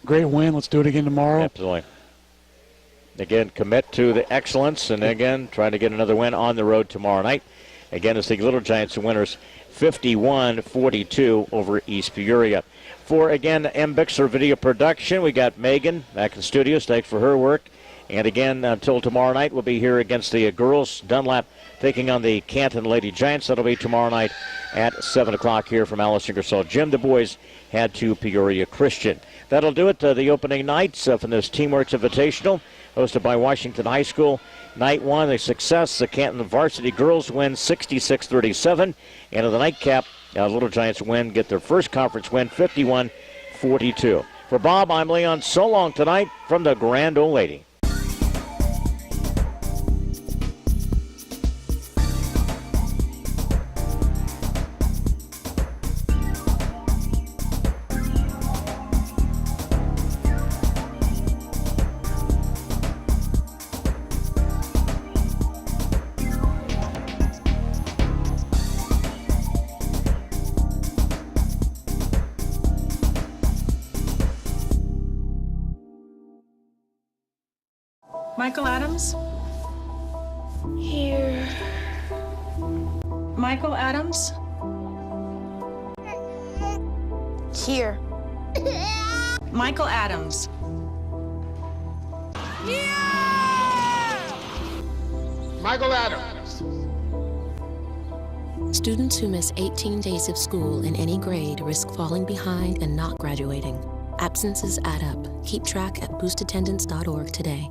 Great win. Let's do it again tomorrow. Absolutely. Again, commit to the excellence, and again, try to get another win on the road tomorrow night. Again, it's the Little Giants winners 51-42 over East Peoria. For, again, M. Bixler Video Production, we got Megan back in the studios. Thanks for her work. And again, until tomorrow night, we'll be here against the girls. Dunlap taking on the Canton Lady Giants. That'll be tomorrow night at 7 o'clock here from Alice Ingersoll Gym. The boys head to Peoria Christian. That'll do it. The opening nights from this Team Works Invitational, hosted by Washington High School. Night 1, a success. The Canton varsity girls win 66-37. And in the nightcap, Little Giants get their first conference win, 51-42. For Bob, I'm Leon. So long tonight from the Grand Ole Lady. Michael Adams? Here. Michael Adams? Here. Michael Adams. Michael Adams. Students who miss 18 days of school in any grade risk falling behind and not graduating. Absences add up. Keep track at boostattendance.org today.